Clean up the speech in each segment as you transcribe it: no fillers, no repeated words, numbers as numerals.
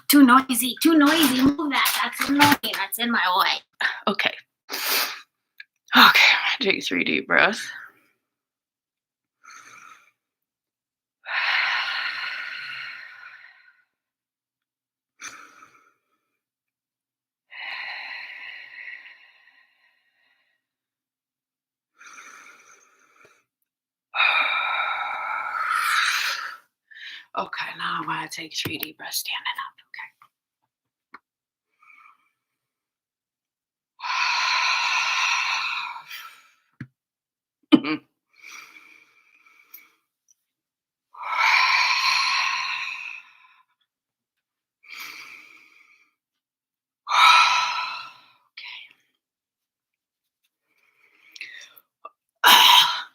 Too noisy. Move that. That's annoying. That's in my way. Okay. Take 3 deep breaths. Okay, now I want to take 3 deep breaths standing up. Okay.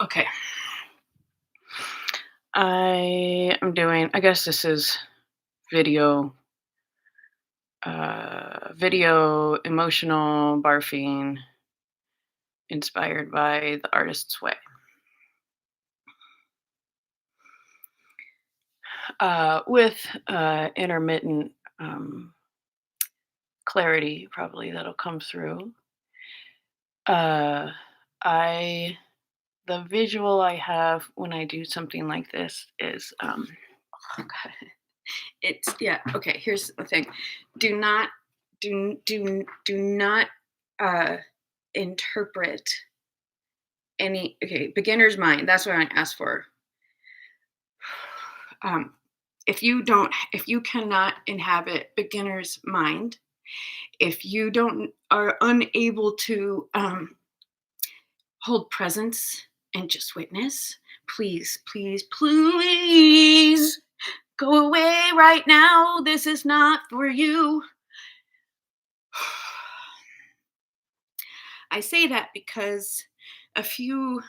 Okay. I am doing, I guess this is video emotional barfing inspired by the artist's way. With intermittent clarity probably that'll come through. The visual I have when I do something like this is oh God. It's okay, here's the thing. Do not interpret any beginner's mind. That's what I asked for. If you cannot inhabit beginner's mind, if you are unable to hold presence and just witness, please go away right now. This is not for you. I say that because a few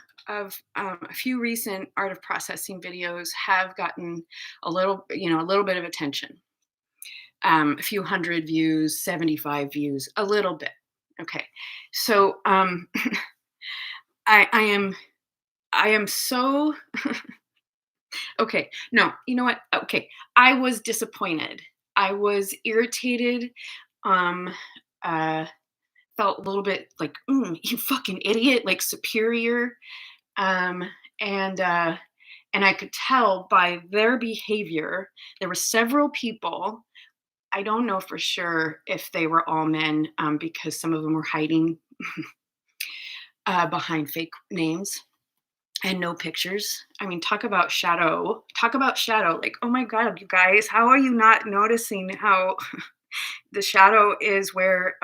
recent art of processing videos have gotten a little bit of attention. A few hundred views, 75 views, a little bit. Okay. So I am so okay. No, you know what? Okay. I was disappointed. I was irritated. Felt a little bit like, you fucking idiot, like superior. And I could tell by their behavior, there were several people. I don't know for sure if they were all men, because some of them were hiding behind fake names and no pictures. I mean, talk about shadow. Like, oh my God, you guys, how are you not noticing how the shadow is where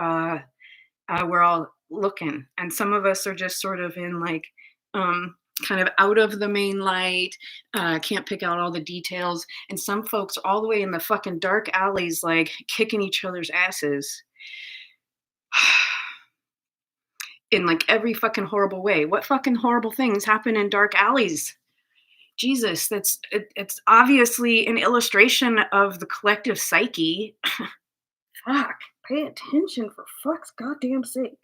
we're all looking? And some of us are just sort of in like, kind of out of the main light, can't pick out all the details. And some folks are all the way in the fucking dark alleys, like kicking each other's asses in like every fucking horrible way. What fucking horrible things happen in dark alleys? Jesus, it's obviously an illustration of the collective psyche. Fuck, pay attention for fuck's goddamn sake.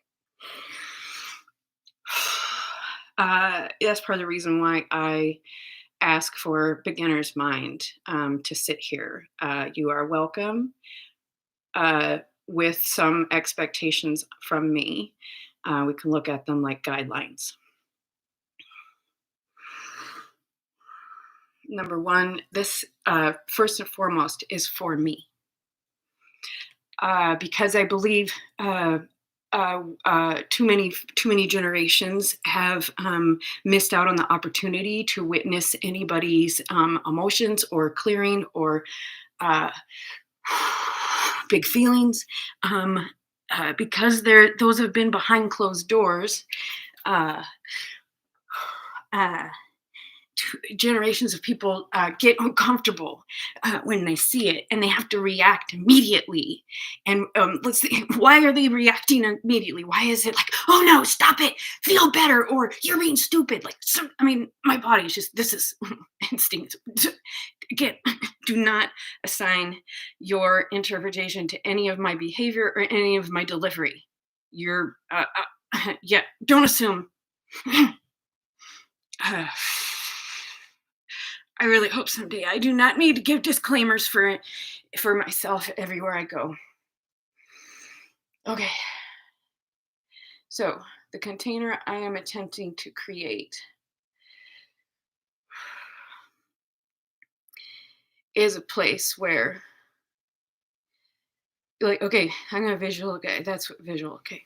That's part of the reason why I ask for beginner's mind to sit here. You are welcome with some expectations from me. We can look at them like guidelines. Number one, this first and foremost is for me. Because I believe too many generations have missed out on the opportunity to witness anybody's emotions or clearing or big feelings, because those have been behind closed doors. Generations of people get uncomfortable when they see it, and they have to react immediately. And let's see, why are they reacting immediately? Why is it like, oh no, stop it, feel better, or you're being stupid? Like, my body is just, this is instinct. Again, do not assign your interpretation to any of my behavior or any of my delivery. You're, don't assume. I really hope someday I do not need to give disclaimers for for myself everywhere I go. Okay, so the container I am attempting to create is a place where, like, okay, I'm gonna visual. Okay, that's what visual. Okay,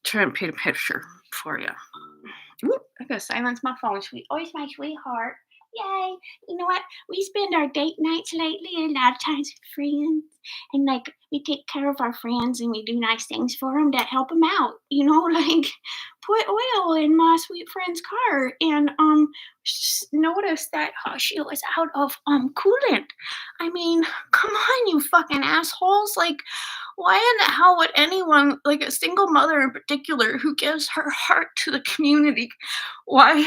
try and paint a picture for you. Whoop, I gotta silence my phone. Sweet, always my sweetheart. Yay! You know what? We spend our date nights lately a lot of times with friends, and like we take care of our friends and we do nice things for them that help them out. Like put oil in my sweet friend's car, and noticed that she was out of coolant. I mean, come on, you fucking assholes! Like, why in the hell would anyone, like a single mother in particular, who gives her heart to the community, why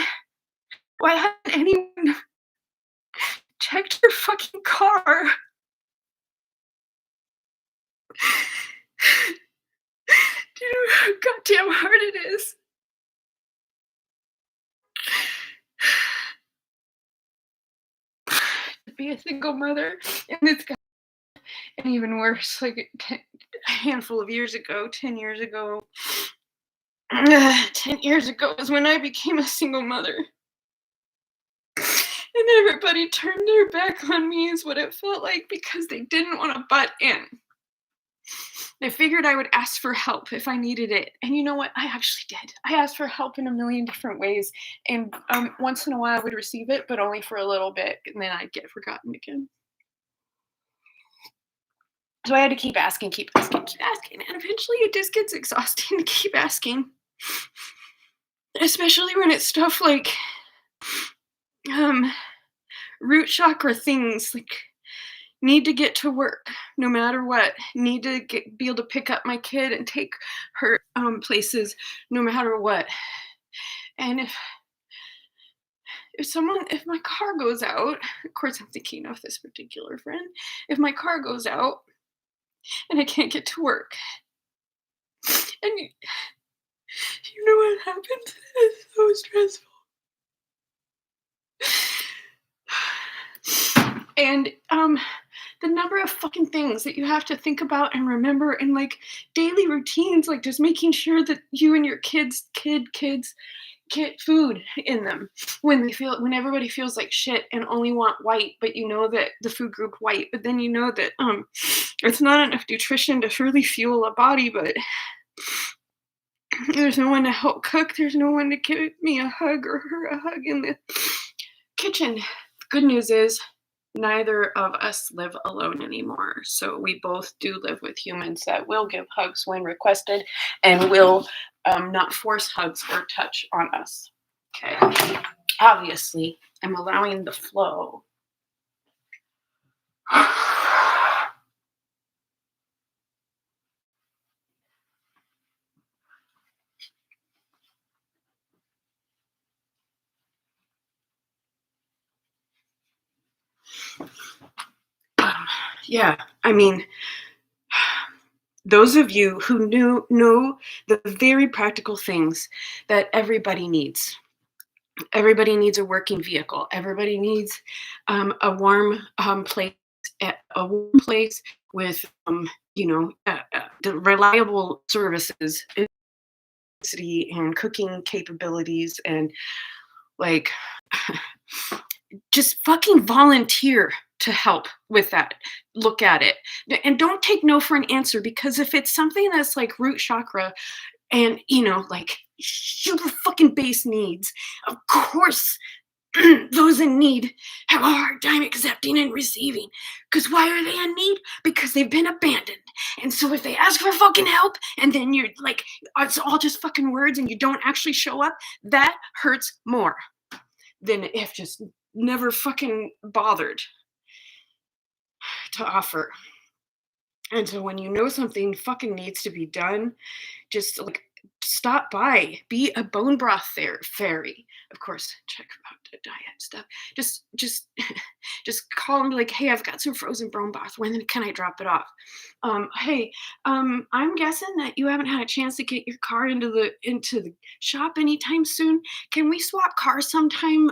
hasn't anyone checked your fucking car? Do you know how goddamn hard it is to be a single mother? And it's got and even worse, like a handful of years ago, 10 years ago. 10 years ago is when I became a single mother. And everybody turned their back on me, is what it felt like, because they didn't want to butt in. They figured I would ask for help if I needed it. And you know what? I actually did. I asked for help in a million different ways. And once in a while I would receive it, but only for a little bit. And then I'd get forgotten again. So I had to keep asking, keep asking, keep asking. And eventually it just gets exhausting to keep asking. Especially when it's stuff like root chakra things, like need to get to work no matter what, need to be able to pick up my kid and take her places no matter what. And if my car goes out, of course I'm thinking of this particular friend, if my car goes out and I can't get to work, and you know what happens? It's so stressful. And the number of fucking things that you have to think about and remember, and like daily routines, like just making sure that you and your kids get food in them when everybody feels like shit and only want white, but you know that the food group white, but then you know that it's not enough nutrition to really fuel a body, but there's no one to help cook, there's no one to give me a hug or her a hug in the kitchen. The good news is neither of us live alone anymore. So we both do live with humans that will give hugs when requested and will not force hugs or touch on us. Okay. Obviously, I'm allowing the flow. Yeah, I mean, those of you who know the very practical things that everybody needs. Everybody needs a working vehicle. Everybody needs a warm place, a warm place with the reliable services, electricity, and cooking capabilities, and like just fucking volunteer to help with that. Look at it. And don't take no for an answer, because if it's something that's like root chakra and, like super fucking base needs, of course, those in need have a hard time accepting and receiving. Because why are they in need? Because they've been abandoned. And so if they ask for fucking help and then you're like, it's all just fucking words and you don't actually show up, that hurts more than if just never fucking bothered to offer. And so when you know something fucking needs to be done, just like stop by, be a bone broth fairy. Of course, check about the diet stuff. Just just call and be like, hey, I've got some frozen bone broth. When can I drop it off? Hey, I'm guessing that you haven't had a chance to get your car into the shop anytime soon. Can we swap cars sometime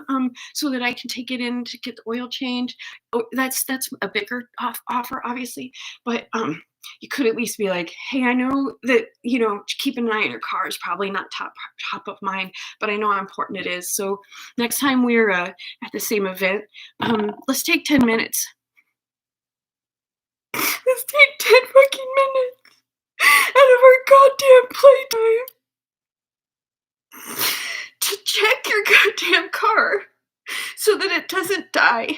so that I can take it in to get the oil change? Oh, that's a bigger offer, obviously, but you could at least be like, hey, I know that, keeping an eye on your car is probably not top of mind, but I know how important it is. So next time we're at the same event, let's take 10 minutes. Let's take 10 fucking minutes out of our goddamn playtime to check your goddamn car so that it doesn't die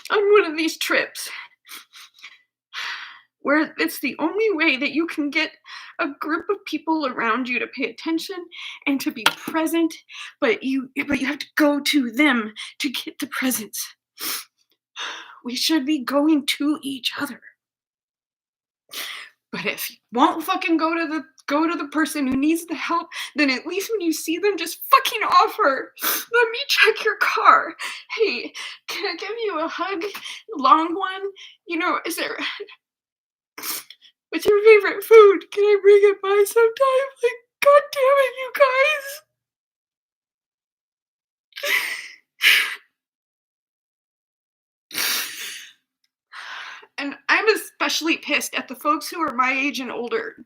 on one of these trips, where it's the only way that you can get a group of people around you to pay attention and to be present, but you have to go to them to get the presents. We should be going to each other. But if you won't fucking go to the person who needs the help, then at least when you see them, just fucking offer. Let me check your car. Hey, can I give you a hug? Long one? Is there... What's your favorite food? Can I bring it by sometime? Like, God damn it, you guys. And I'm especially pissed at the folks who are my age and older,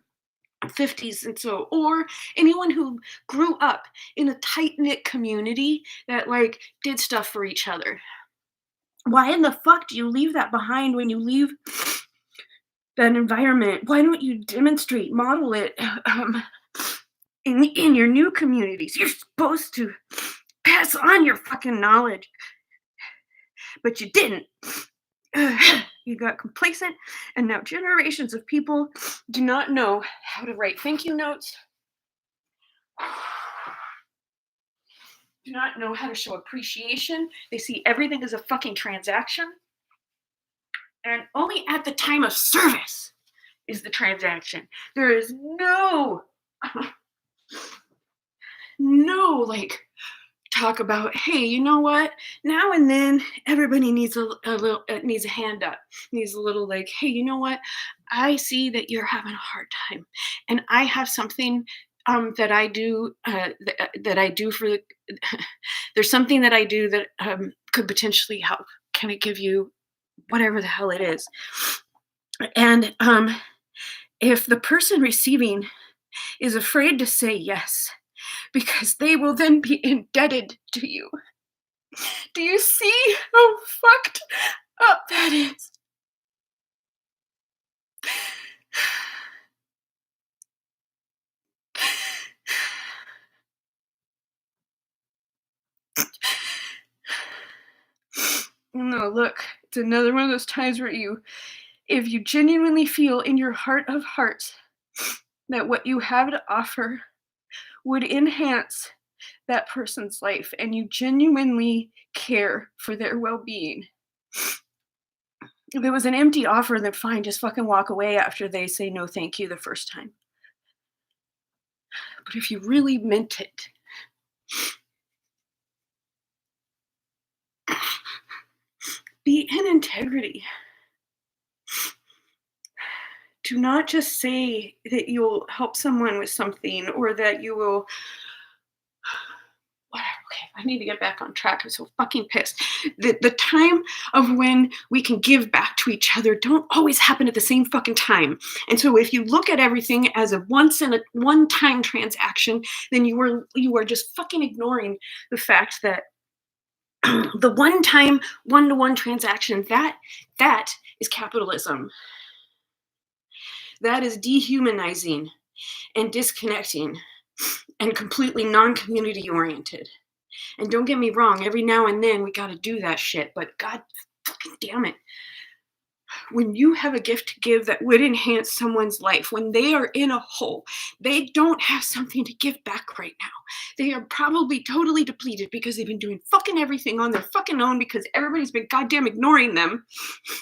50s and so, or anyone who grew up in a tight-knit community that, did stuff for each other. Why in the fuck do you leave that behind when you leave that environment? Why don't you demonstrate, model it in your new communities? You're supposed to pass on your fucking knowledge, but you didn't. You got complacent, and now generations of people do not know how to write thank you notes, do not know how to show appreciation. They see everything as a fucking transaction, and only at the time of service is the transaction. There is no talk about, hey, you know what? Now and then everybody needs a little needs a hand up. Needs a little hey, you know what? I see that you're having a hard time, and I have something that I do that I do for the. There's something that I do that could potentially help. Can I give you whatever the hell it is? And if the person receiving is afraid to say yes, because they will then be indebted to you. Do you see how fucked up that is? No, look, it's another one of those times where if you genuinely feel in your heart of hearts that what you have to offer would enhance that person's life, and you genuinely care for their well-being. If it was an empty offer, then fine, just fucking walk away after they say no thank you the first time. But if you really meant it, be in integrity. Do not just say that you'll help someone with something, or that you will... Whatever. Okay, I need to get back on track. I'm so fucking pissed. The time of when we can give back to each other don't always happen at the same fucking time. And so if you look at everything as a one-time transaction, then you are just fucking ignoring the fact that the one-time, one-to-one transaction, that is capitalism. That is dehumanizing and disconnecting and completely non-community oriented. And don't get me wrong, every now and then we gotta do that shit, but god fucking damn it. When you have a gift to give that would enhance someone's life, when they are in a hole, they don't have something to give back right now. They are probably totally depleted because they've been doing fucking everything on their fucking own because everybody's been goddamn ignoring them,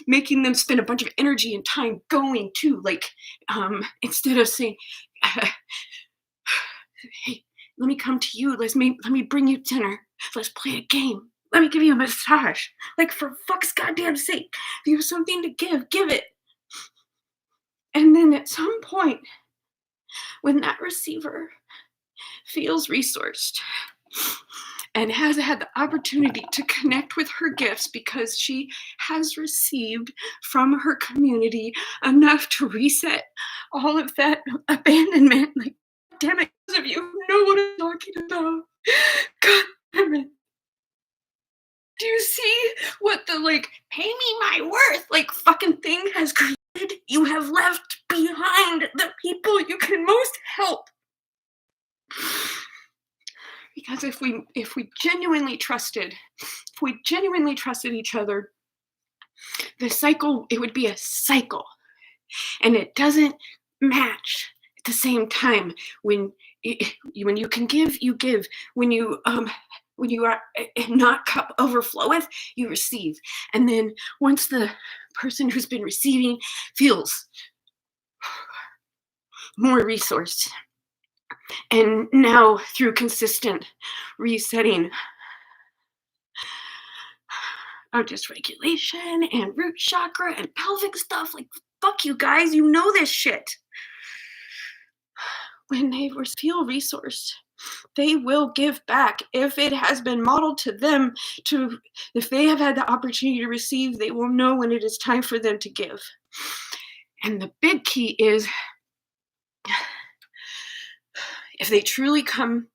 making them spend a bunch of energy and time going to, instead of saying, Hey, let me come to you. Let me bring you dinner. Let's play a game. Let me give you a massage. Like, for fuck's goddamn sake, if you have something to give it. And then at some point, when that receiver feels resourced and has had the opportunity to connect with her gifts because she has received from her community enough to reset all of that abandonment. Like, damn it, those of you who know what I'm talking about. God damn it. Do you see what the, like, pay me my worth, like, fucking thing has created? You have left behind the people you can most help. Because if we genuinely trusted, if we genuinely trusted each other, the cycle, it would be a cycle. And it doesn't match at the same time. When you can give, you give. When you are not cup overfloweth, you receive. And then once the person who's been receiving feels more resourced, and now through consistent resetting of dysregulation and root chakra and pelvic stuff, like, fuck you guys, you know this shit. When they feel resourced, they will give back. If it has been modeled to them, if they have had the opportunity to receive, they will know when it is time for them to give. And the big key is, if they truly come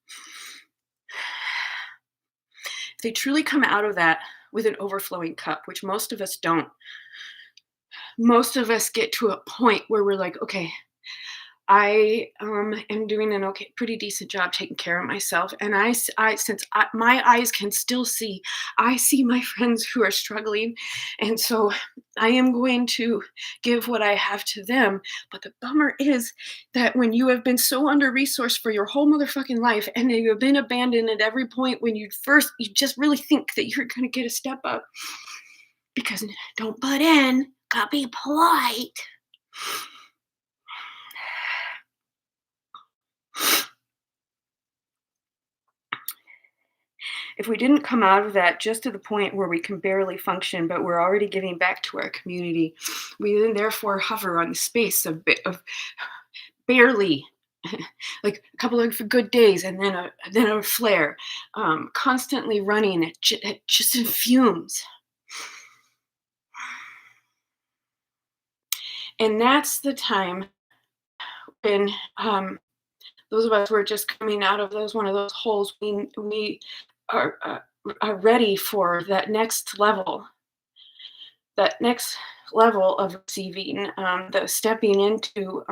out of that with an overflowing cup, which most of us don't. Most of us get to a point where we're like, okay, I am doing an pretty decent job taking care of myself. And my eyes can still see, I see my friends who are struggling. And so I am going to give what I have to them. But the bummer is that when you have been so under-resourced for your whole motherfucking life, and you have been abandoned at every point when you just really think that you're going to get a step up, because don't butt in, gotta be polite. If we didn't come out of that just to the point where we can barely function, but we're already giving back to our community, we then therefore hover on the space of barely, like a couple of good days and then a flare, constantly running at just in fumes. And that's the time when those of us who are just coming out of one of those holes, we are ready for that next level of receiving, the stepping into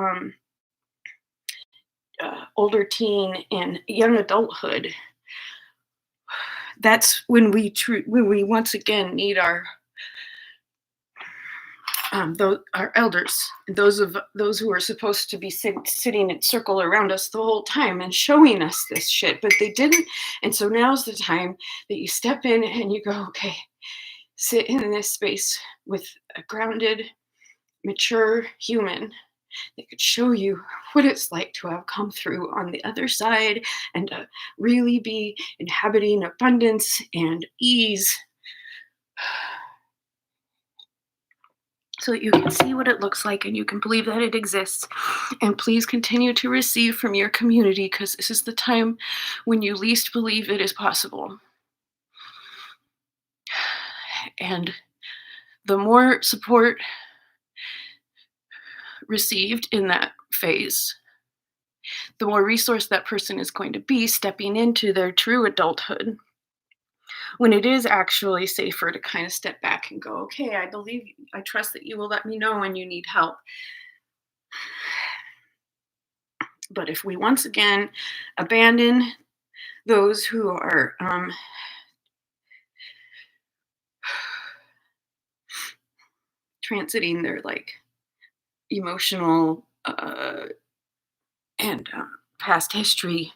older teen and young adulthood. That's when we once again need our elders, those who are supposed to be sitting in circle around us the whole time and showing us this shit, but they didn't. And so now's the time that you step in and you go, okay, sit in this space with a grounded, mature human that could show you what it's like to have come through on the other side and to really be inhabiting abundance and ease, so that you can see what it looks like and you can believe that it exists. And please continue to receive from your community, because this is the time when you least believe it is possible. And the more support received in that phase, the more resource that person is going to be stepping into their true adulthood, when it is actually safer to kind of step back and go, okay, I trust that you will let me know when you need help. But if we once again abandon those who are transiting their like emotional and past history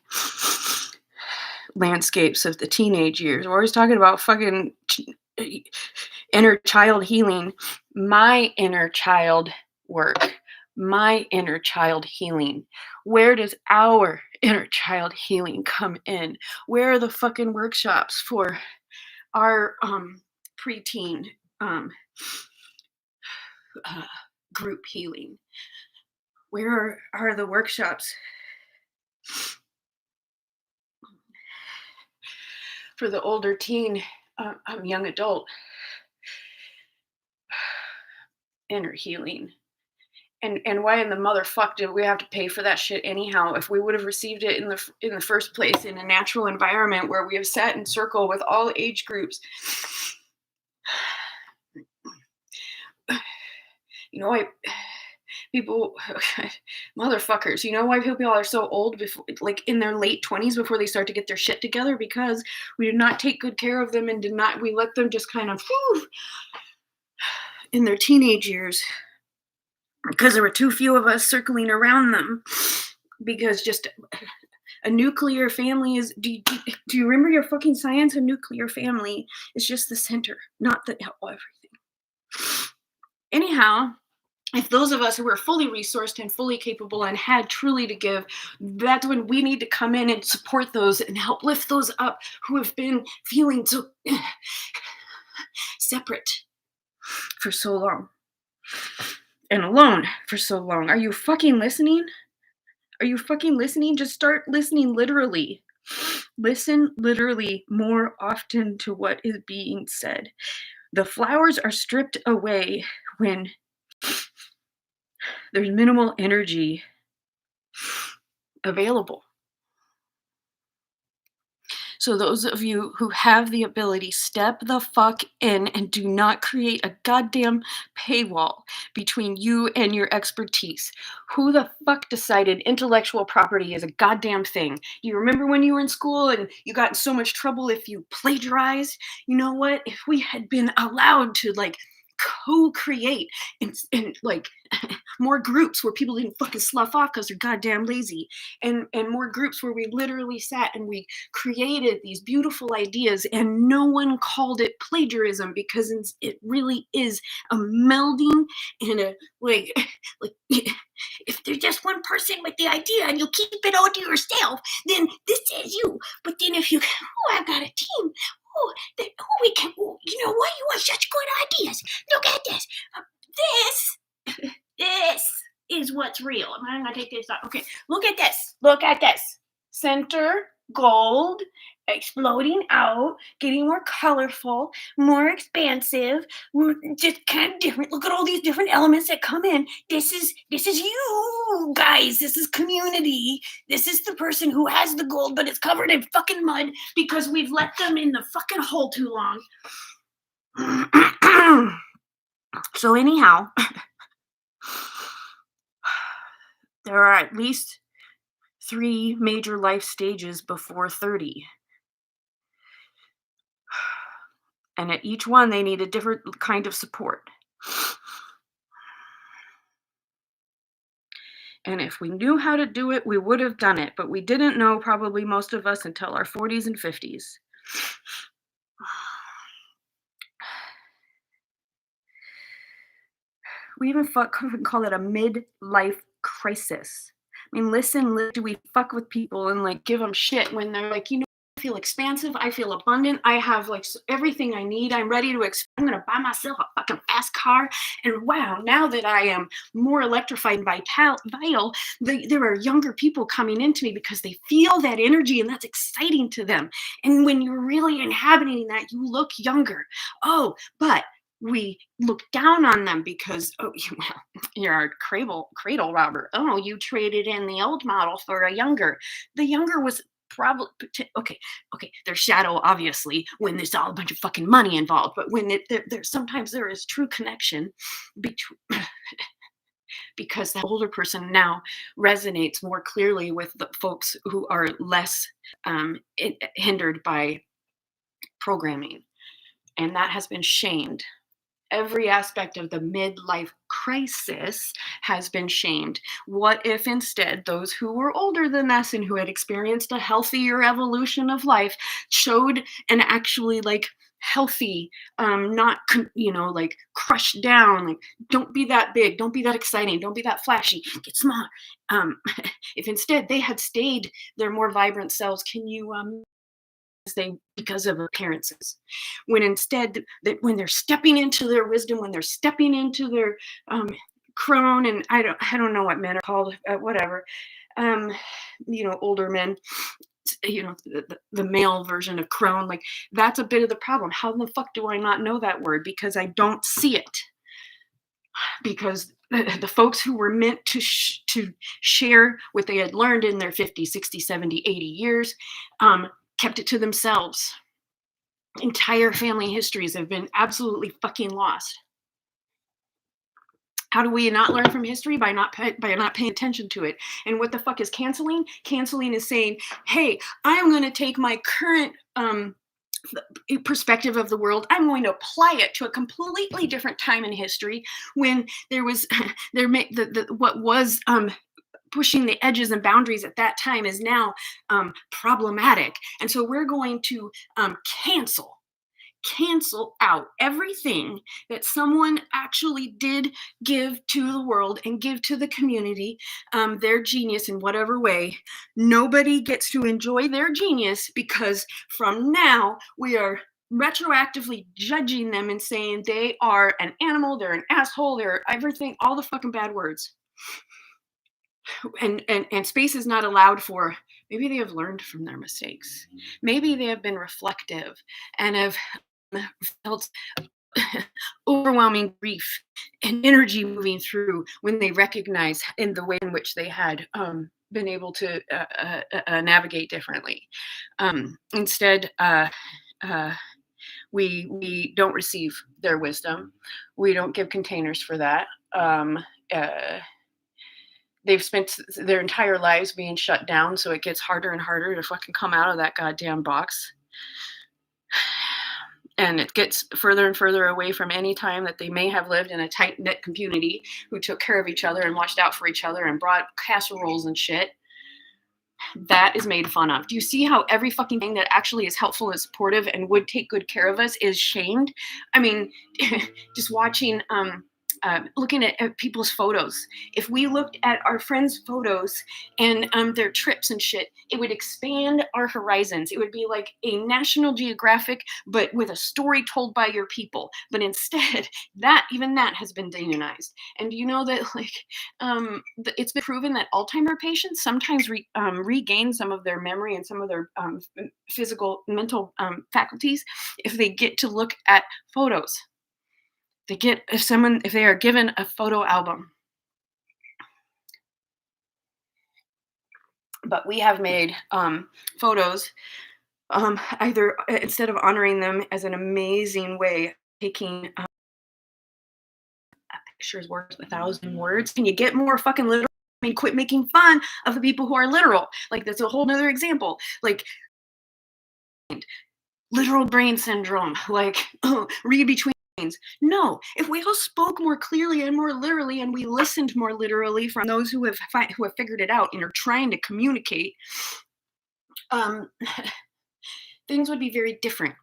landscapes of the teenage years, we're always talking about fucking inner child healing. My inner child work my inner child healing? Where does our inner child healing come in? Where are the fucking workshops for our preteen um, uh, group healing? Where are the workshops for the older teen, young adult inner healing? And why in the motherfuck did we have to pay for that shit anyhow? If we would have received it in the first place in a natural environment where we have sat in circle with all age groups, you know why people, motherfuckers, you know why people are so old, before, like in their late 20s, before they start to get their shit together? Because we did not take good care of them, and we let them just kind of in their teenage years, because there were too few of us circling around them. Because just a nuclear family is, do you remember your fucking science? A nuclear family is just the center, not the everything. Anyhow, if those of us who were fully resourced and fully capable and had truly to give, that's when we need to come in and support those and help lift those up who have been feeling so separate for so long and alone for so long. Are you fucking listening? Are you fucking listening? Just start listening literally. Listen literally more often to what is being said. The flowers are stripped away when there's minimal energy available. So those of you who have the ability, step the fuck in and do not create a goddamn paywall between you and your expertise. Who the fuck decided intellectual property is a goddamn thing? You remember when you were in school and you got in so much trouble if you plagiarized? You know what? If we had been allowed to like co-create and like more groups where people didn't fucking slough off because they're goddamn lazy, and more groups where we literally sat and we created these beautiful ideas and no one called it plagiarism, because it really is a melding and a like if there's just one person with the idea and you keep it all to yourself, then this is you. But then if you, oh, I've got a team, we can, you know what, you have such good ideas, look at this, this is what's real. I'm gonna take this off. Okay, look at this, center gold, exploding out, getting more colorful, more expansive, just kind of different. Look at all these different elements that come in. This is you guys. This is community. This is the person who has the gold, but it's covered in fucking mud because we've let them in the fucking hole too long. So anyhow, there are at least 3 major life stages before 30. And at each one, they need a different kind of support. And if we knew how to do it, we would have done it. But we didn't know, probably most of us, until our 40s and 50s. We even call it a midlife crisis. I mean, do we fuck with people and like give them shit when they're like, you know, I feel expansive, I feel abundant, I have like everything I need, I'm ready to I'm gonna buy myself a fucking fast car, and wow, now that I am more electrified and vital, there are younger people coming into me because they feel that energy and that's exciting to them. And when you're really inhabiting that, you look younger. Oh, but we look down on them because, oh, you're a cradle robber. Oh, you traded in the old model for a younger. The younger was probably okay. There's shadow, obviously, when there's all a bunch of fucking money involved. But when there's sometimes there is true connection between. Because the older person now resonates more clearly with the folks who are less hindered by programming, and that has been shamed. Every aspect of the midlife crisis has been shamed. What if instead those who were older than us and who had experienced a healthier evolution of life showed and actually like healthy, not like crushed down. Like, don't be that big, don't be that exciting, don't be that flashy. Get small. Um, if instead they had stayed their more vibrant selves, can you they because of appearances, when instead that when they're stepping into their wisdom, when they're stepping into their um, crone, and I don't know what men are called, whatever, um, older men, the male version of crone, like that's a bit of the problem. How the fuck do I not know that word? Because I don't see it. Because the folks who were meant to share what they had learned in their 50, 60, 70, 80 years kept it to themselves. Entire family histories have been absolutely fucking lost. How do we not learn from history? By not paying attention to it. And what the fuck is canceling? Canceling is saying, hey, I'm going to take my current perspective of the world, I'm going to apply it to a completely different time in history, when there was what was pushing the edges and boundaries at that time is now problematic. And so we're going to cancel out everything that someone actually did give to the world and give to the community, their genius in whatever way. Nobody gets to enjoy their genius, because from now we are retroactively judging them and saying they are an animal, they're an asshole, they're everything, all the fucking bad words. And space is not allowed for, maybe they have learned from their mistakes, maybe they have been reflective and have felt overwhelming grief and energy moving through when they recognize in the way in which they had been able to navigate differently. Instead, we don't receive their wisdom. We don't give containers for that. They've spent their entire lives being shut down, so it gets harder and harder to fucking come out of that goddamn box. And it gets further and further away from any time that they may have lived in a tight-knit community who took care of each other and watched out for each other and brought casseroles and shit. That is made fun of. Do you see how every fucking thing that actually is helpful and supportive and would take good care of us is shamed? I mean, just watching looking at people's photos. If we looked at our friends' photos and their trips and shit, it would expand our horizons. It would be like a National Geographic, but with a story told by your people. But instead, even that has been demonized. And do you know that it's been proven that Alzheimer patients sometimes regain some of their memory and some of their mental faculties if they get to look at photos. If they are given a photo album. But we have made photos either instead of honoring them as an amazing way, taking a picture is worth 1,000 words. Can you get more fucking literal? I mean, quit making fun of the people who are literal. Like, that's a whole nother example. Like, literal brain syndrome. Like, read between. No, if we all spoke more clearly and more literally, and we listened more literally from those who have figured it out and are trying to communicate, things would be very different.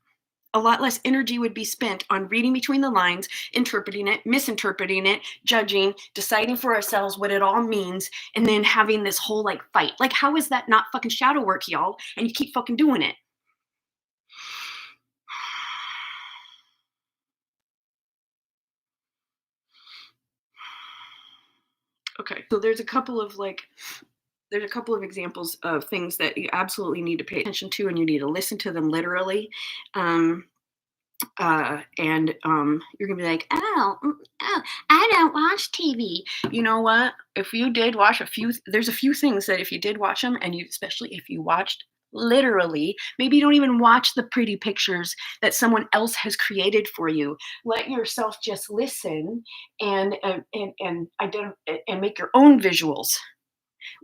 A lot less energy would be spent on reading between the lines, interpreting it, misinterpreting it, judging, deciding for ourselves what it all means, and then having this whole like fight. Like, how is that not fucking shadow work, y'all? And you keep fucking doing it. Okay, so there's a couple of examples of things that you absolutely need to pay attention to, and you need to listen to them literally. And you're gonna be like, oh, I don't watch TV. You know what? If you did watch there's a few things that if you did watch them, and especially if you watched literally, maybe you don't even watch the pretty pictures that someone else has created for you. Let yourself just listen and make your own visuals.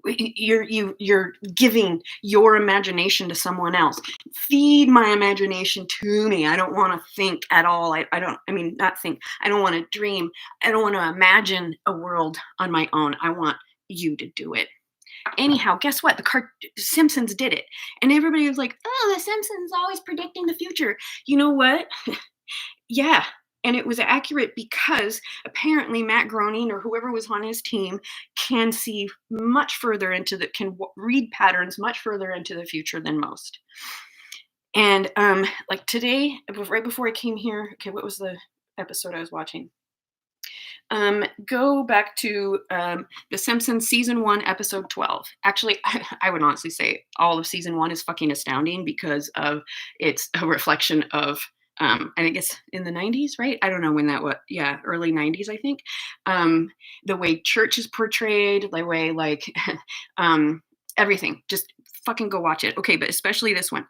You're giving your imagination to someone else. Feed my imagination to me. I don't want to think at all. I don't want to dream. I don't want to imagine a world on my own. I want you to do it. Anyhow, guess what? Simpsons did it. And everybody was like, oh, the Simpsons always predicting the future. You know what? Yeah. And it was accurate because apparently Matt Groening or whoever was on his team can see much further read patterns much further into the future than most. And like today, right before I came here, okay, what was the episode I was watching? Go back to The Simpsons season 1, episode 12. Actually, I would honestly say all of season 1 is fucking astounding because of it's a reflection of and I guess in the 90s, right? I don't know when that was. Yeah, early 90s, I think. The way church is portrayed, the way like everything. Just fucking go watch it. Okay, but especially this one.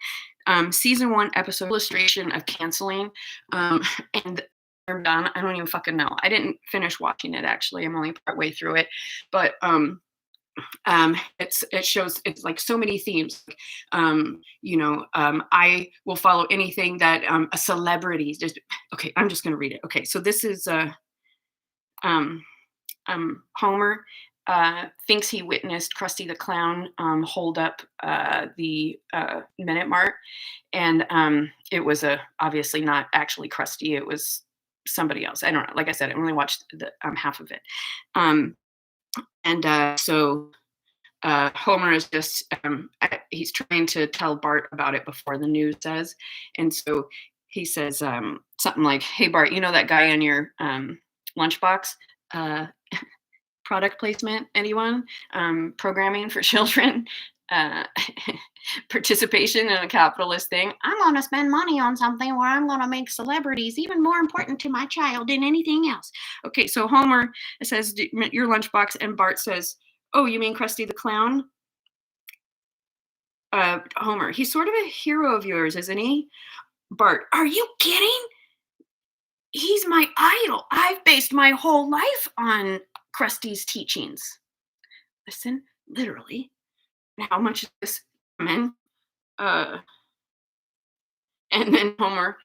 Season 1 episode illustration of canceling. And I'm done. I don't even fucking know. I didn't finish watching it actually. I'm only part way through it. But it shows it's like so many themes. I will follow anything that a celebrity just okay, I'm just gonna read it. Okay, so this is um Homer thinks he witnessed Krusty the Clown hold up the Minute Mart, and it was obviously not actually Krusty. It was somebody else. I don't know. Like I said, I only watched the half of it, so Homer is just he's trying to tell Bart about it before the news says, and so he says something like, "Hey Bart, you know that guy in your lunchbox?" Product placement, anyone? Programming for children, uh, participation in a capitalist thing. I'm going to spend money on something where I'm going to make celebrities even more important to my child than anything else. Okay, so Homer says, your lunchbox, and Bart says, oh, you mean Krusty the Clown? Homer, he's sort of a hero of yours, isn't he? Bart, are you kidding? He's my idol. I've based my whole life on Krusty's teachings. Listen, literally. How much is this coming? And then Homer,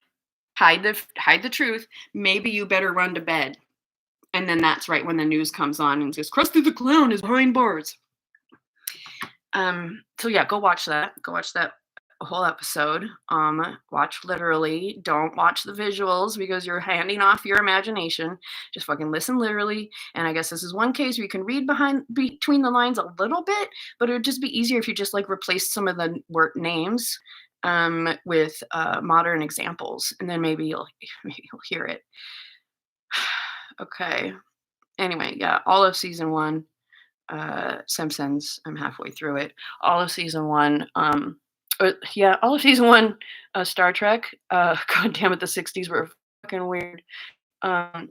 hide the truth. Maybe you better run to bed. And then that's right when the news comes on and says, Krusty the Clown is behind bars. So yeah, go watch that. Go watch that whole episode. Watch literally. Don't watch the visuals because you're handing off your imagination. Just fucking listen literally. And I guess this is one case where you can read between the lines a little bit, but it would just be easier if you just like replaced some of the word names with modern examples, and then maybe you'll hear it. Okay. Anyway, yeah, all of season 1. Simpsons. I'm halfway through it. All of season 1. All of season 1. Star Trek. God damn it, the '60s were fucking weird. And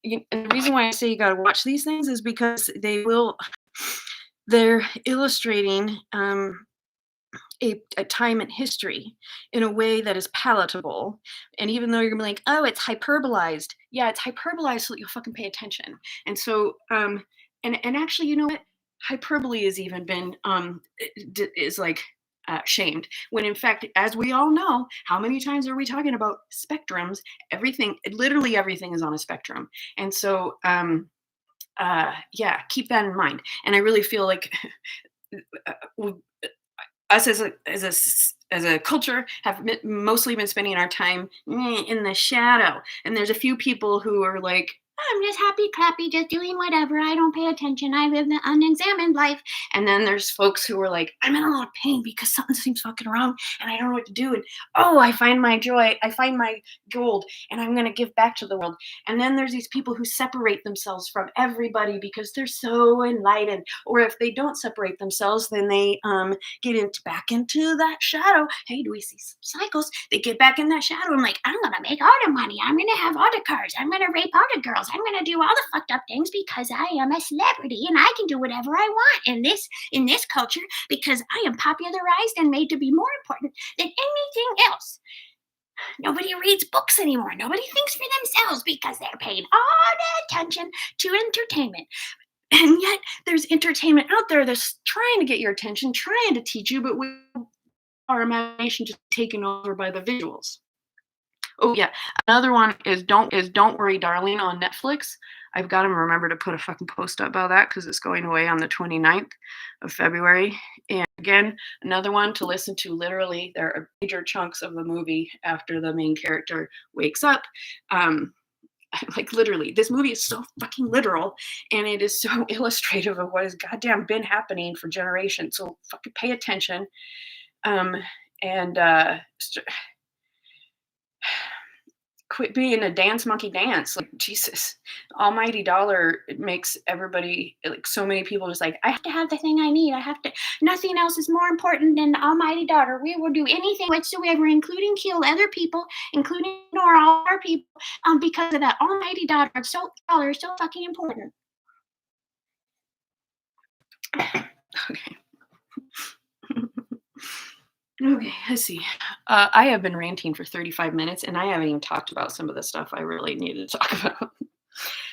the reason why I say you gotta watch these things is because they're illustrating a time in history in a way that is palatable. And even though you're gonna be like, oh, it's hyperbolized. Yeah, it's hyperbolized so that you'll fucking pay attention. And so and actually, you know what? Hyperbole has even been is like shamed when in fact, as we all know, how many times are we talking about spectrums? Literally everything is on a spectrum. And so yeah, keep that in mind. And I really feel like us as a culture have mostly been spending our time in the shadow, and there's a few people who are like, I'm just happy clappy, just doing whatever. I don't pay attention. I live an unexamined life. And then there's folks who are like, I'm in a lot of pain because something seems fucking wrong and I don't know what to do. And oh, I find my joy. I find my gold and I'm going to give back to the world. And then there's these people who separate themselves from everybody because they're so enlightened. Or if they don't separate themselves, then they get back into that shadow. Hey, do we see some cycles? They get back in that shadow. I'm like, I'm going to make all the money. I'm going to have all the cars. I'm going to rape all the girls. I'm going to do all the fucked up things because I am a celebrity and I can do whatever I want in this culture because I am popularized and made to be more important than anything else. Nobody reads books anymore. Nobody thinks for themselves because they're paying all the attention to entertainment. And yet there's entertainment out there that's trying to get your attention, trying to teach you, but with our imagination just taken over by the visuals. Oh yeah, another one is Don't Worry Darling on Netflix. I've got to remember to put a fucking post up about that because it's going away on the 29th of February. And again, another one to listen to. Literally, there are major chunks of the movie after the main character wakes up. Like literally, this movie is so fucking literal, and it is so illustrative of what has goddamn been happening for generations. So fucking pay attention. And quit being a dance monkey dance. Like, Jesus, almighty dollar, it makes everybody, like, so many people just like, I have to have the thing I need. I have to, nothing else is more important than the almighty dollar. We will do anything whatsoever, including kill other people, including ignore all our people, because of that almighty dollar. Dollar is so fucking important. Okay. Okay, let's see. I have been ranting for 35 minutes, and I haven't even talked about some of the stuff I really needed to talk about.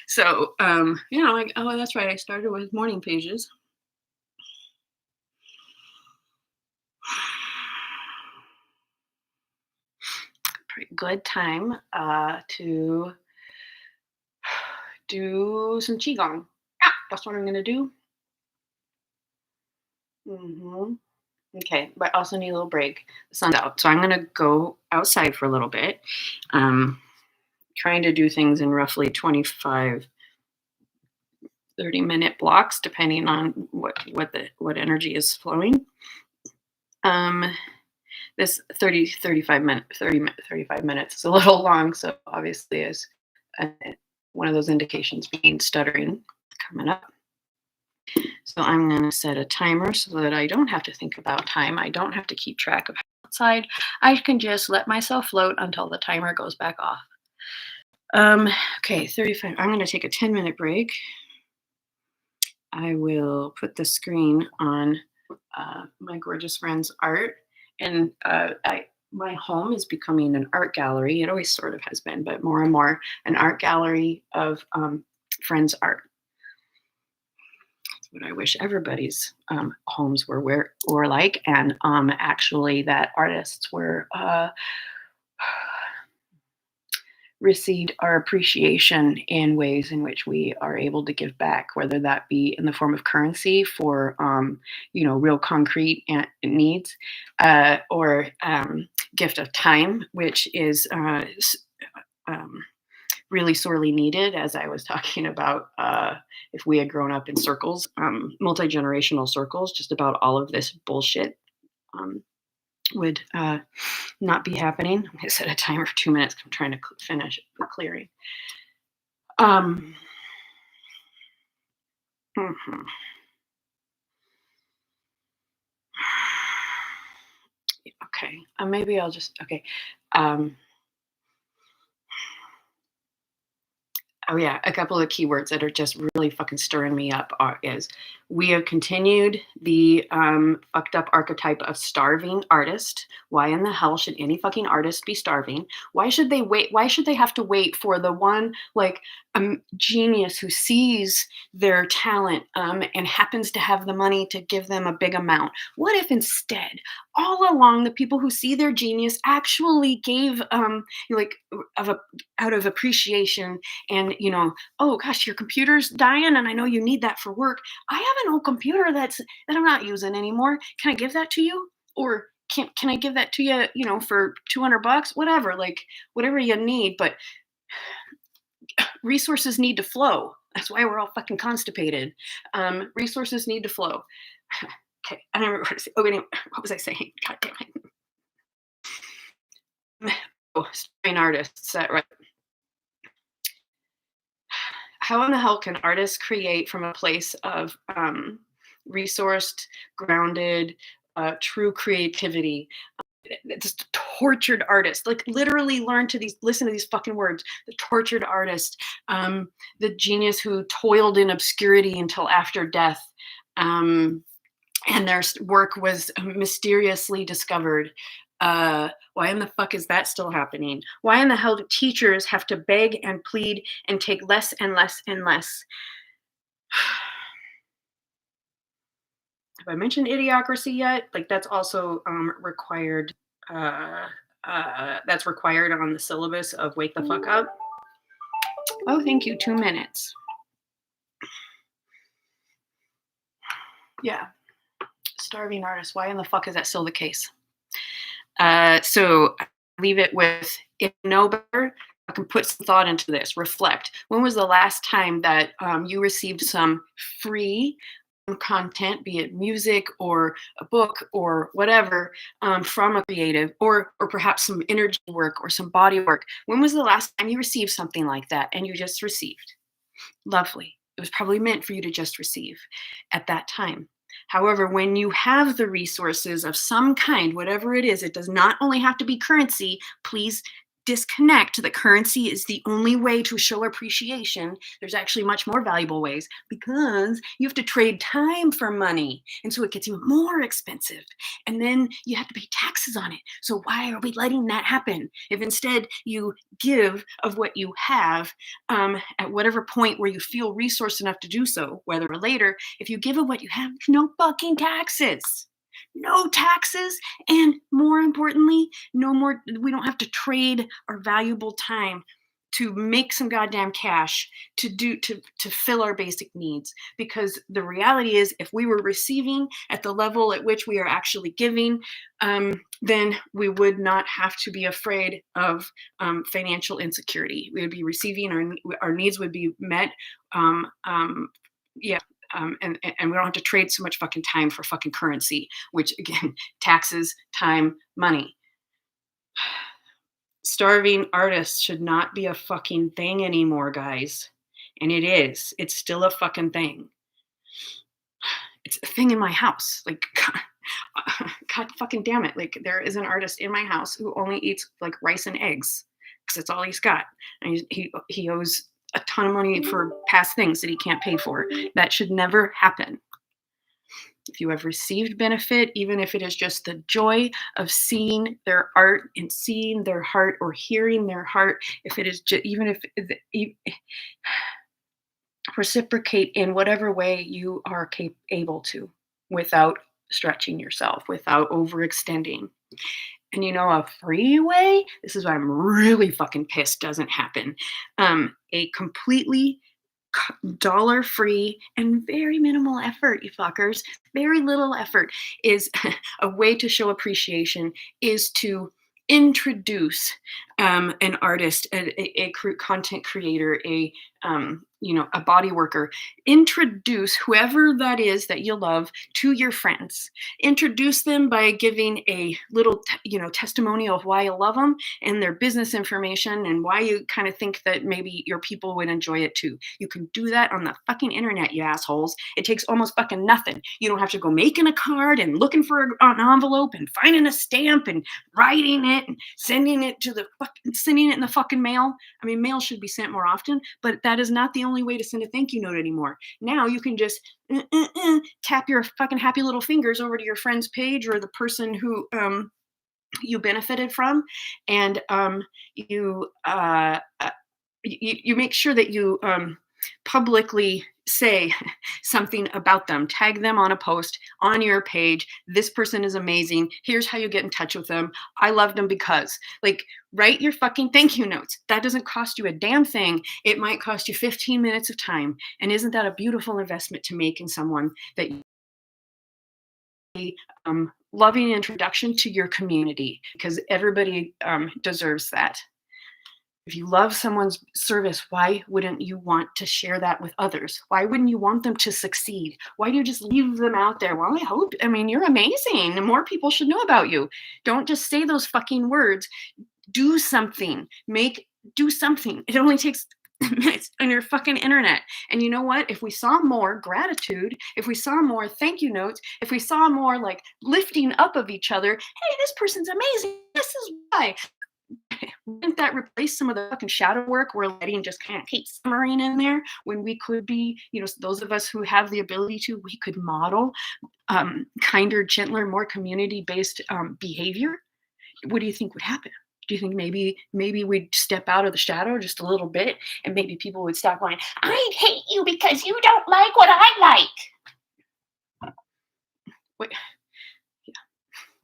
So, like, oh, that's right. I started with morning pages. Pretty good time to do some qigong. That's what I'm gonna do. Okay, but I also need a little break. The sun's out, so I'm gonna go outside for a little bit. Trying to do things in roughly 25 30-minute blocks, depending on what energy is flowing. This 35 minutes is a little long, so obviously is one of those indications being stuttering coming up. So I'm going to set a timer so that I don't have to think about time. I don't have to keep track of outside. I can just let myself float until the timer goes back off. Okay, 35. I'm going to take a 10-minute break. I will put the screen on my gorgeous friend's art. And my home is becoming an art gallery. It always sort of has been, but more and more an art gallery of friends' art. That's what I wish everybody's homes were like. And actually that artists were received our appreciation in ways in which we are able to give back, whether that be in the form of currency for, real concrete needs, or gift of time, which is really sorely needed. As I was talking about, if we had grown up in circles, multi-generational circles, just about all of this bullshit would not be happening. I'm going to set a timer for 2 minutes. I'm trying to finish the clearing. Okay. Maybe I'll just, okay. Oh yeah, a couple of keywords that are just really fucking stirring me up is we have continued the fucked up archetype of starving artist. Why in the hell should any fucking artist be starving? Why should they wait? Why should they have to wait for the one genius who sees their talent and happens to have the money to give them a big amount? What if instead, all along, the people who see their genius actually gave out of appreciation and, oh gosh, your computer's dying and I know you need that for work. I have an old computer that I'm not using anymore. Can I give that to you? Or can I give that to you, for $200? Whatever, whatever you need. But resources need to flow. That's why we're all fucking constipated. Resources need to flow. Okay, I don't remember what to say. Oh, anyway, what was I saying? God damn it. Oh, starving artists, that right. How in the hell can artists create from a place of resourced, grounded, true creativity? Just tortured artist, literally listen to these fucking words. The tortured artist, the genius who toiled in obscurity until after death, and their work was mysteriously discovered. Why in the fuck is that still happening? Why in the hell do teachers have to beg and plead and take less and less and less? Have I mentioned idiocracy yet? That's also required. That's required on the syllabus of Wake the Fuck Up. Oh, thank you. 2 minutes. Yeah. Starving artists. Why in the fuck is that still the case? So I leave it with, if you know better, I can put some thought into this. Reflect. When was the last time that you received some free content, be it music or a book or whatever, from a creative, or perhaps some energy work or some body work? When was the last time you received something like that and you just received? Lovely. It was probably meant for you to just receive at that time. However, when you have the resources of some kind, whatever it is, it does not only have to be currency. Please disconnect that currency is the only way to show appreciation. There's actually much more valuable ways, because you have to trade time for money. And so it gets even more expensive. And then you have to pay taxes on it. So why are we letting that happen? If instead you give of what you have, at whatever point where you feel resourced enough to do so, whether or later, if you give of what you have, no fucking taxes. No taxes. And more importantly, no more, we don't have to trade our valuable time to make some goddamn cash to fill our basic needs. Because the reality is, if we were receiving at the level at which we are actually giving, then we would not have to be afraid of financial insecurity. We would be receiving, our needs would be met. Yeah. And we don't have to trade so much fucking time for fucking currency, which again, taxes, time, money. Starving artists should not be a fucking thing anymore, guys. And it is. It's still a fucking thing. It's a thing in my house. Like, God fucking damn it. Like, there is an artist in my house who only eats like rice and eggs because that's all he's got. And he owes a ton of money for past things that he can't pay for. That should never happen. If you have received benefit, even if it is just the joy of seeing their art and seeing their heart, or hearing their heart, if it is just, even if reciprocate in whatever way you are able to, without stretching yourself, without overextending. And a free way, this is why I'm really fucking pissed doesn't happen. A completely dollar free and very minimal effort, you fuckers, very little effort, is a way to show appreciation, is to introduce an artist, a content creator, a body worker. Introduce whoever that is that you love to your friends. Introduce them by giving a little testimonial of why you love them, and their business information, and why you kind of think that maybe your people would enjoy it too. You can do that on the fucking internet, you assholes. It takes almost fucking nothing. You don't have to go making a card and looking for an envelope and finding a stamp and writing it and sending it in the fucking mail. I mean, mail should be sent more often, but that is not the only way to send a thank you note anymore. Now you can just tap your fucking happy little fingers over to your friend's page, or the person who you benefited from, and you make sure that you publicly say something about them. Tag them on a post on your page. This person is amazing. Here's how you get in touch with them. I loved them because. Like, write your fucking thank you notes. That doesn't cost you a damn thing. It might cost you 15 minutes of time. And isn't that a beautiful investment to make in someone that loving introduction to your community? Because everybody deserves that. If you love someone's service, why wouldn't you want to share that with others? Why wouldn't you want them to succeed? Why do you just leave them out there? Well, you're amazing. More people should know about you. Don't just say those fucking words. Do something. Do something. It only takes minutes on your fucking internet. And you know what? If we saw more gratitude, if we saw more thank you notes, if we saw more like lifting up of each other, hey, this person's amazing. This is why. Wouldn't that replace some of the fucking shadow work we're letting just kind of keep simmering in there, when we could be, those of us who have the ability to, we could model kinder, gentler, more community-based behavior? What do you think would happen? Do you think maybe we'd step out of the shadow just a little bit, and maybe people would stop going, I hate you because you don't like what I like? Wait.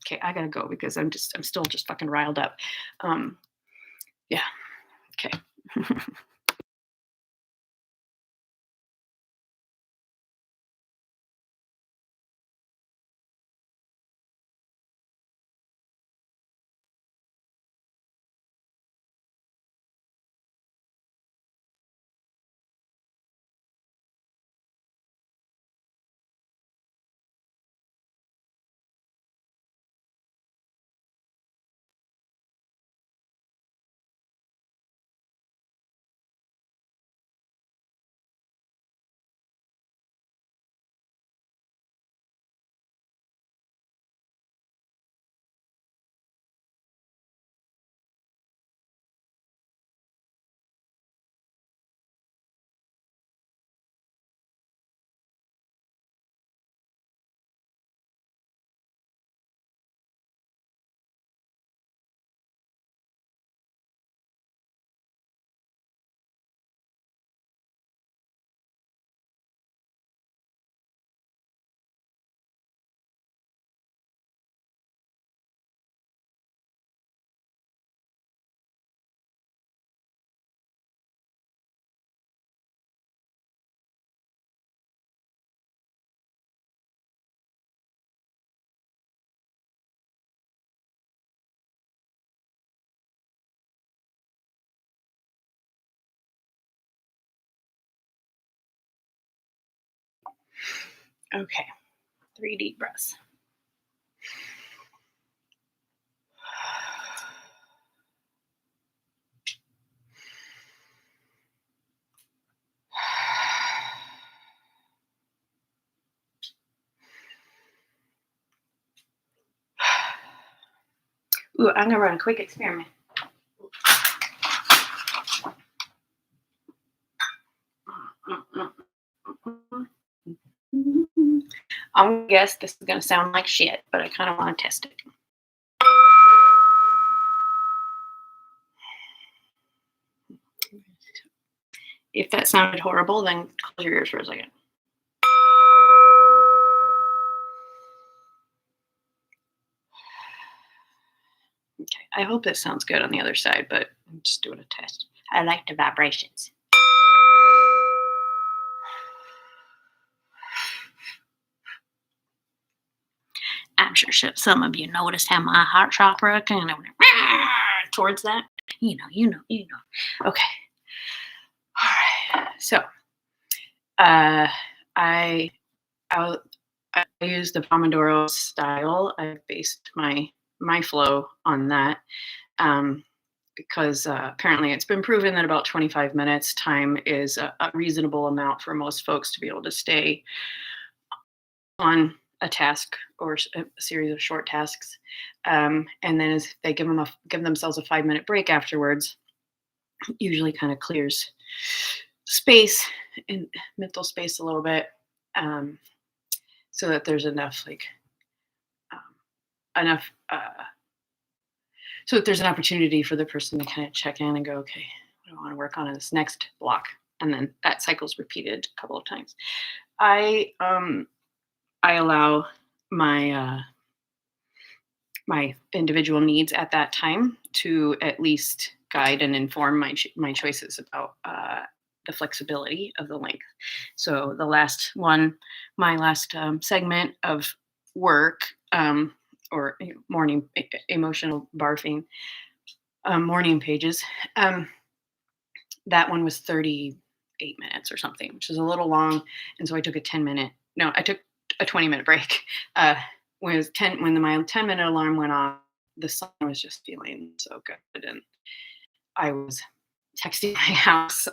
Okay, I gotta go because I'm still just fucking riled up. Yeah. Okay. Okay, 3 deep breaths. Ooh, I'm gonna run a quick experiment. I'm gonna guess this is gonna sound like shit, but I kind of want to test it. If that sounded horrible, then close your ears for a second. Okay, I hope this sounds good on the other side, but I'm just doing a test. I like the vibrations. I'm sure some of you noticed how my heart chakra kind of went towards that. You know. Okay. All right. So, I I use the Pomodoro style. I based my flow on that because apparently it's been proven that about 25 minutes time is a reasonable amount for most folks to be able to stay on a task or a series of short tasks, and then as they give themselves a 5-minute break afterwards, usually kind of clears space and mental space a little bit, so that there's enough enough so that there's an opportunity for the person to kind of check in and go, okay, what do I want to work on in this next block, and then that cycle's repeated a couple of times. I allow my my individual needs at that time to at least guide and inform my choices about the flexibility of the length. So the last one, my last segment of work, or morning emotional barfing, morning pages, that one was 38 minutes or something, which is a little long. And so I took a 20-minute break. When my 10-minute alarm went off, the sun was just feeling so good, and I was texting my house,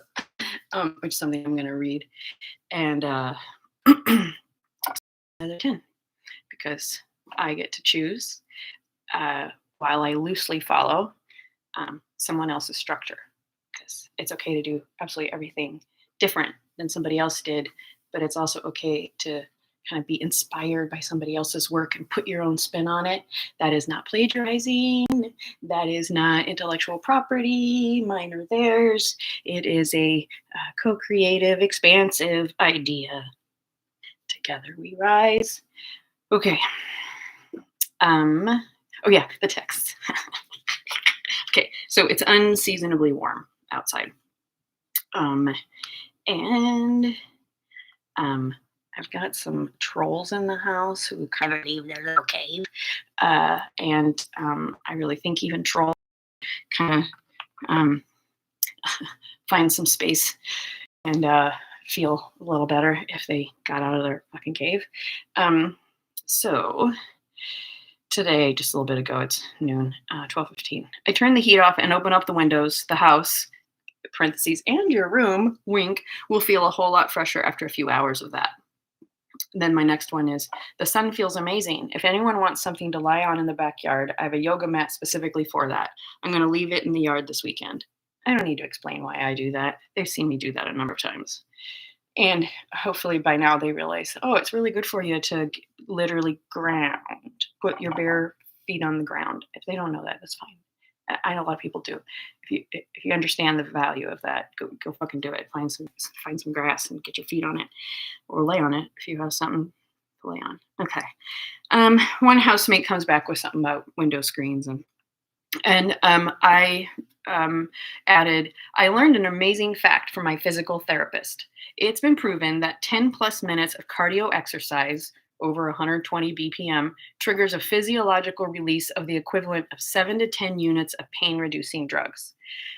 which is something I'm going to read, and another 10, because I get to choose, while I loosely follow someone else's structure, because it's okay to do absolutely everything different than somebody else did, but it's also okay to kind of be inspired by somebody else's work and put your own spin on it. That is not plagiarizing. That is not intellectual property, mine or theirs. It is a co-creative, expansive idea. Together we rise. Okay. Oh yeah, the text. Okay, so it's unseasonably warm outside. And I've got some trolls in the house who kind of leave their little cave. And I really think even trolls kind of find some space and feel a little better if they got out of their fucking cave. So today, just a little bit ago, it's noon, 12:15. I turn the heat off and open up the windows. The house, parentheses, and your room, wink, will feel a whole lot fresher after a few hours of that. Then my next one is, the sun feels amazing. If anyone wants something to lie on in the backyard, I have a yoga mat specifically for that. I'm going to leave it in the yard this weekend. I don't need to explain why I do that. They've seen me do that a number of times. And hopefully by now they realize, oh, it's really good for you to literally ground, put your bare feet on the ground. If they don't know that, that's fine. I know a lot of people do. If you understand the value of that, go fucking do it. Find some grass and get your feet on it, or lay on it if you have something to lay on. Okay. One housemate comes back with something about window screens, and I added, I learned an amazing fact from my physical therapist. It's been proven that 10 plus minutes of cardio exercise over 120 BPM triggers a physiological release of the equivalent of 7 to 10 units of pain-reducing drugs.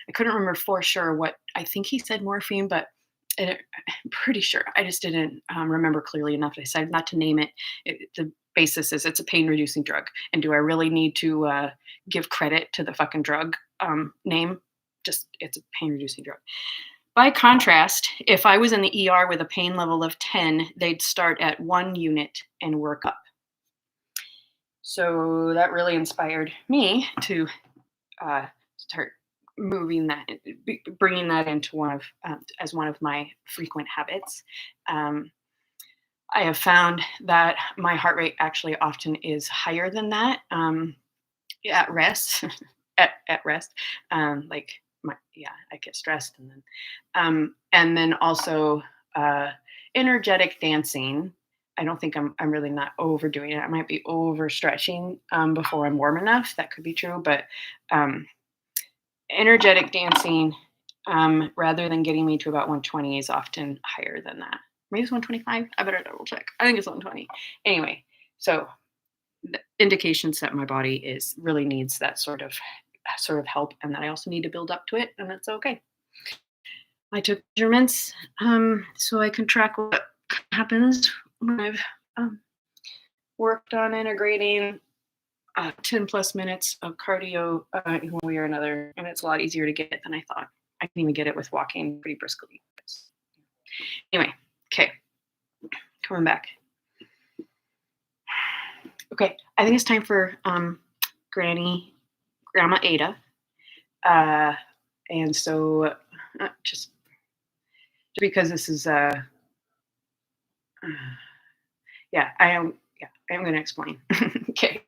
I couldn't remember for sure what, I think he said morphine, but I'm pretty sure I just didn't remember clearly enough. I decided not to name it. The basis is it's a pain reducing drug. And do I really need to give credit to the fucking drug name? Just it's a pain reducing drug. By contrast, if I was in the ER with a pain level of 10, they'd start at 1 unit and work up. So that really inspired me to start moving that, bringing that into as one of my frequent habits. I have found that my heart rate actually often is higher than that at rest. at rest, like I get stressed, and then also energetic dancing. I don't think I'm really not overdoing it. I might be overstretching before I'm warm enough. That could be true, but energetic dancing, rather than getting me to about 120, is often higher than that. Maybe it's 125. I better double check. I think it's 120. Anyway, so the indications that my body really needs that sort of help, and that I also need to build up to it, and that's okay. I took measurements so I can track what happens when I've worked on integrating 10 plus minutes of cardio in one way or another, and it's a lot easier to get than I thought. I can even get it with walking pretty briskly. Anyway, okay, coming back. Okay, I think it's time for Gma Ada, and so just because this is I am going to explain. Okay.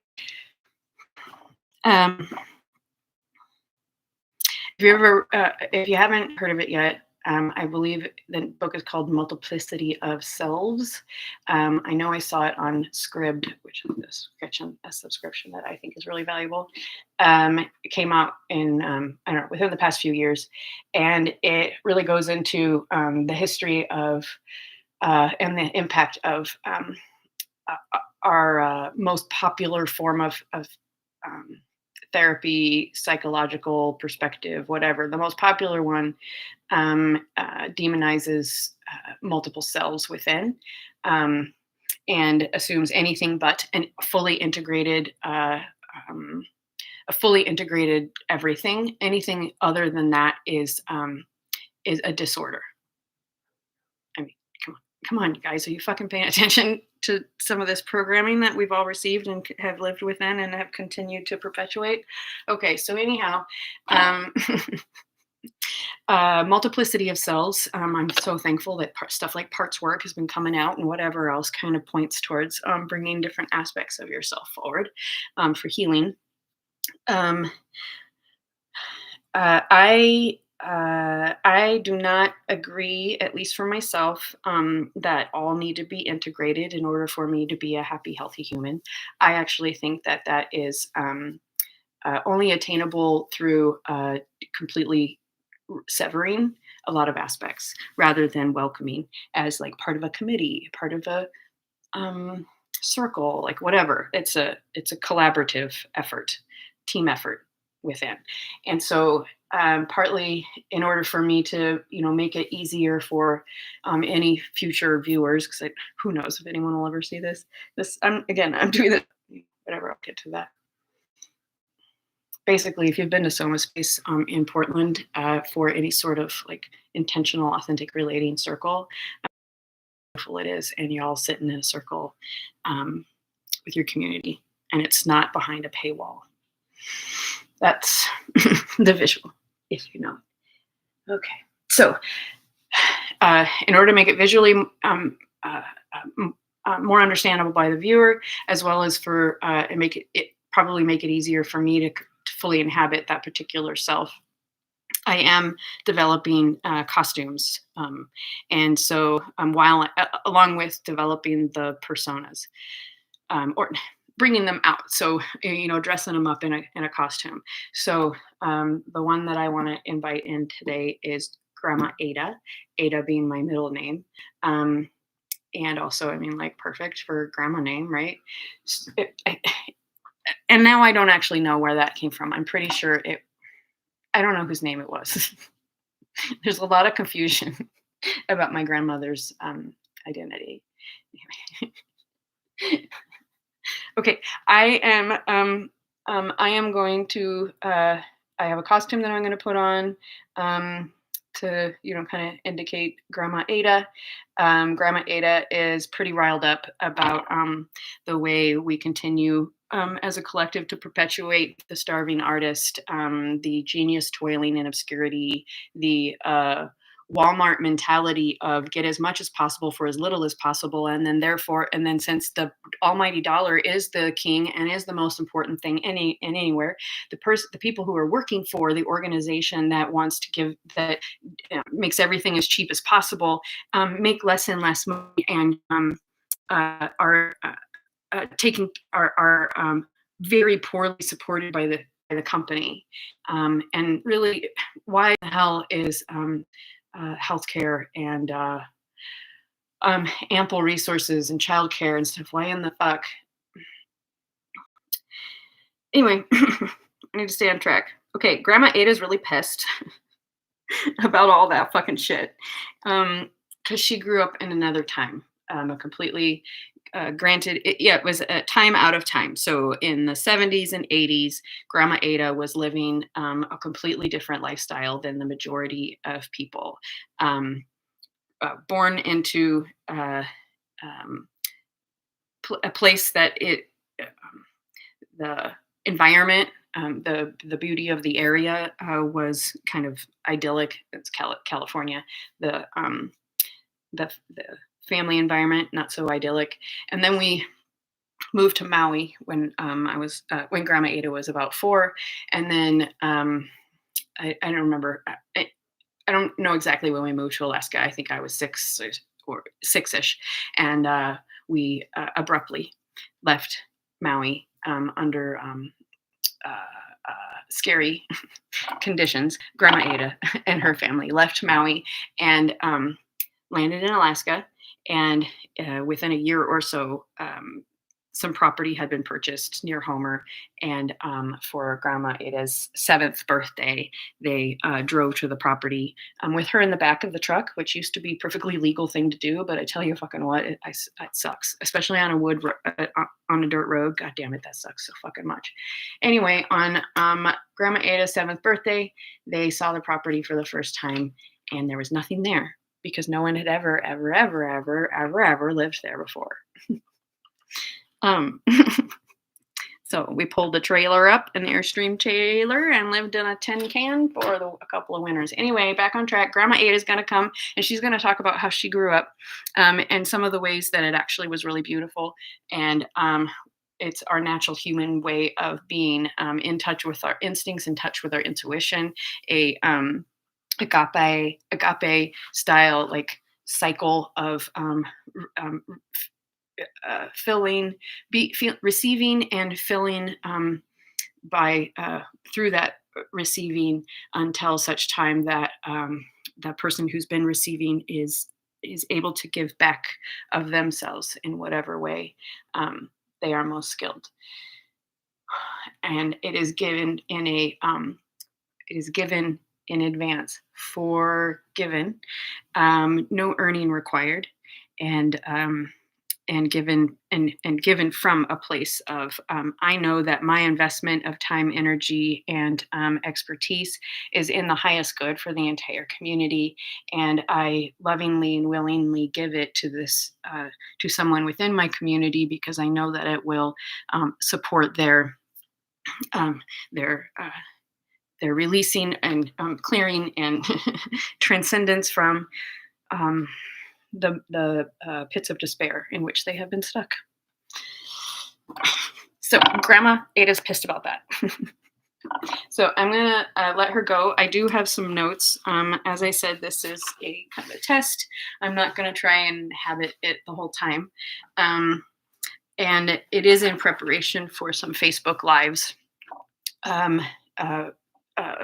If you haven't heard of it yet, I believe the book is called Multiplicity of Selves. I know I saw it on Scribd, which is a subscription that I think is really valuable. It came out in, within the past few years, and it really goes into the history of and the impact of our most popular form of therapy, psychological perspective, whatever. The most popular one demonizes multiple selves within, and assumes anything but a fully integrated everything. Anything other than that is a disorder. I mean, come on, you guys, are you fucking paying attention to some of this programming that we've all received and have lived within and have continued to perpetuate? Okay, so anyhow, multiplicity of selves. I'm so thankful that stuff like parts work has been coming out, and whatever else kind of points towards bringing different aspects of yourself forward for healing. I do not agree, at least for myself, that all need to be integrated in order for me to be a happy, healthy human. I actually think that is only attainable through completely severing a lot of aspects rather than welcoming as like part of a committee, part of a circle, like whatever. It's a collaborative effort, team effort within. And so partly in order for me to, make it easier for any future viewers, because who knows if anyone will ever see this. I'm doing that, whatever, I'll get to that. Basically, if you've been to Soma Space in Portland for any sort of like intentional, authentic relating circle, beautiful it is, and you all sitting in a circle with your community, and it's not behind a paywall. That's the visual, if you know. Okay, so in order to make it visually more understandable by the viewer, as well as for and make it probably make it easier for me to fully inhabit that particular self, I am developing costumes, and so while along with developing the personas, or bringing them out, so dressing them up in a costume. So the one that I want to invite in today is Gma Ada, Ada being my middle name, and also perfect for grandma name, right? And now I don't actually know where that came from. I'm pretty sure I don't know whose name it was. There's a lot of confusion. about my grandmother's identity. Okay, I am going to I have a costume that I'm going to put on to kind of indicate Grandma Ada. Grandma Ada is pretty riled up about the way we continue as a collective to perpetuate the starving artist, the genius toiling in obscurity, the Walmart mentality of get as much as possible for as little as possible, and then since the almighty dollar is the king and is the most important thing anywhere, the people who are working for the organization that wants to give that makes everything as cheap as possible make less and less money and are taking are very poorly supported by the company, and really, why the hell is healthcare and ample resources and childcare and stuff? Why in the fuck? Anyway, I need to stay on track. Okay, Grandma Ada's really pissed about all that fucking shit because she grew up in another time, a completely granted, it was a time out of time. So in the 70s and 80s, Grandma Ada was living a completely different lifestyle than the majority of people. Born into a place that the environment, the beauty of the area was kind of idyllic. It's California. The family environment not so idyllic, and then we moved to Maui when when Grandma Ada was about 4, and then I don't remember. I don't know exactly when we moved to Alaska. I think I was 6 or 6ish, and we abruptly left Maui under scary conditions. Grandma Ada and her family left Maui and landed in Alaska, and within a year or so, some property had been purchased near Homer, and for Grandma Ada's 7th birthday, they drove to the property with her in the back of the truck, which used to be a perfectly legal thing to do, but I tell you fucking what, it sucks, especially on on a dirt road. God damn it, that sucks so fucking much. Anyway, on Grandma Ada's 7th birthday, they saw the property for the first time, and there was nothing there because no one had ever lived there before. So we pulled the trailer up, an Airstream trailer, and lived in a tin can for a couple of winters. Anyway, back on track. Grandma Ada is going to come, and she's going to talk about how she grew up, and some of the ways that it actually was really beautiful. And it's our natural human way of being in touch with our instincts, in touch with our intuition, a agape style, like, cycle of receiving and filling by through that receiving until such time that that person who's been receiving is able to give back of themselves in whatever way they are most skilled, and it is given in advance, forgiven, no earning required, and given from a place of I know that my investment of time, energy, and expertise is in the highest good for the entire community, and I lovingly and willingly give it to someone within my community because I know that it will support their releasing and clearing and transcendence from the pits of despair in which they have been stuck. So Grandma Ada's pissed about that. So I'm gonna let her go. I do have some notes. As I said, this is a kind of a test. I'm not gonna try and have it the whole time. And it is in preparation for some Facebook Lives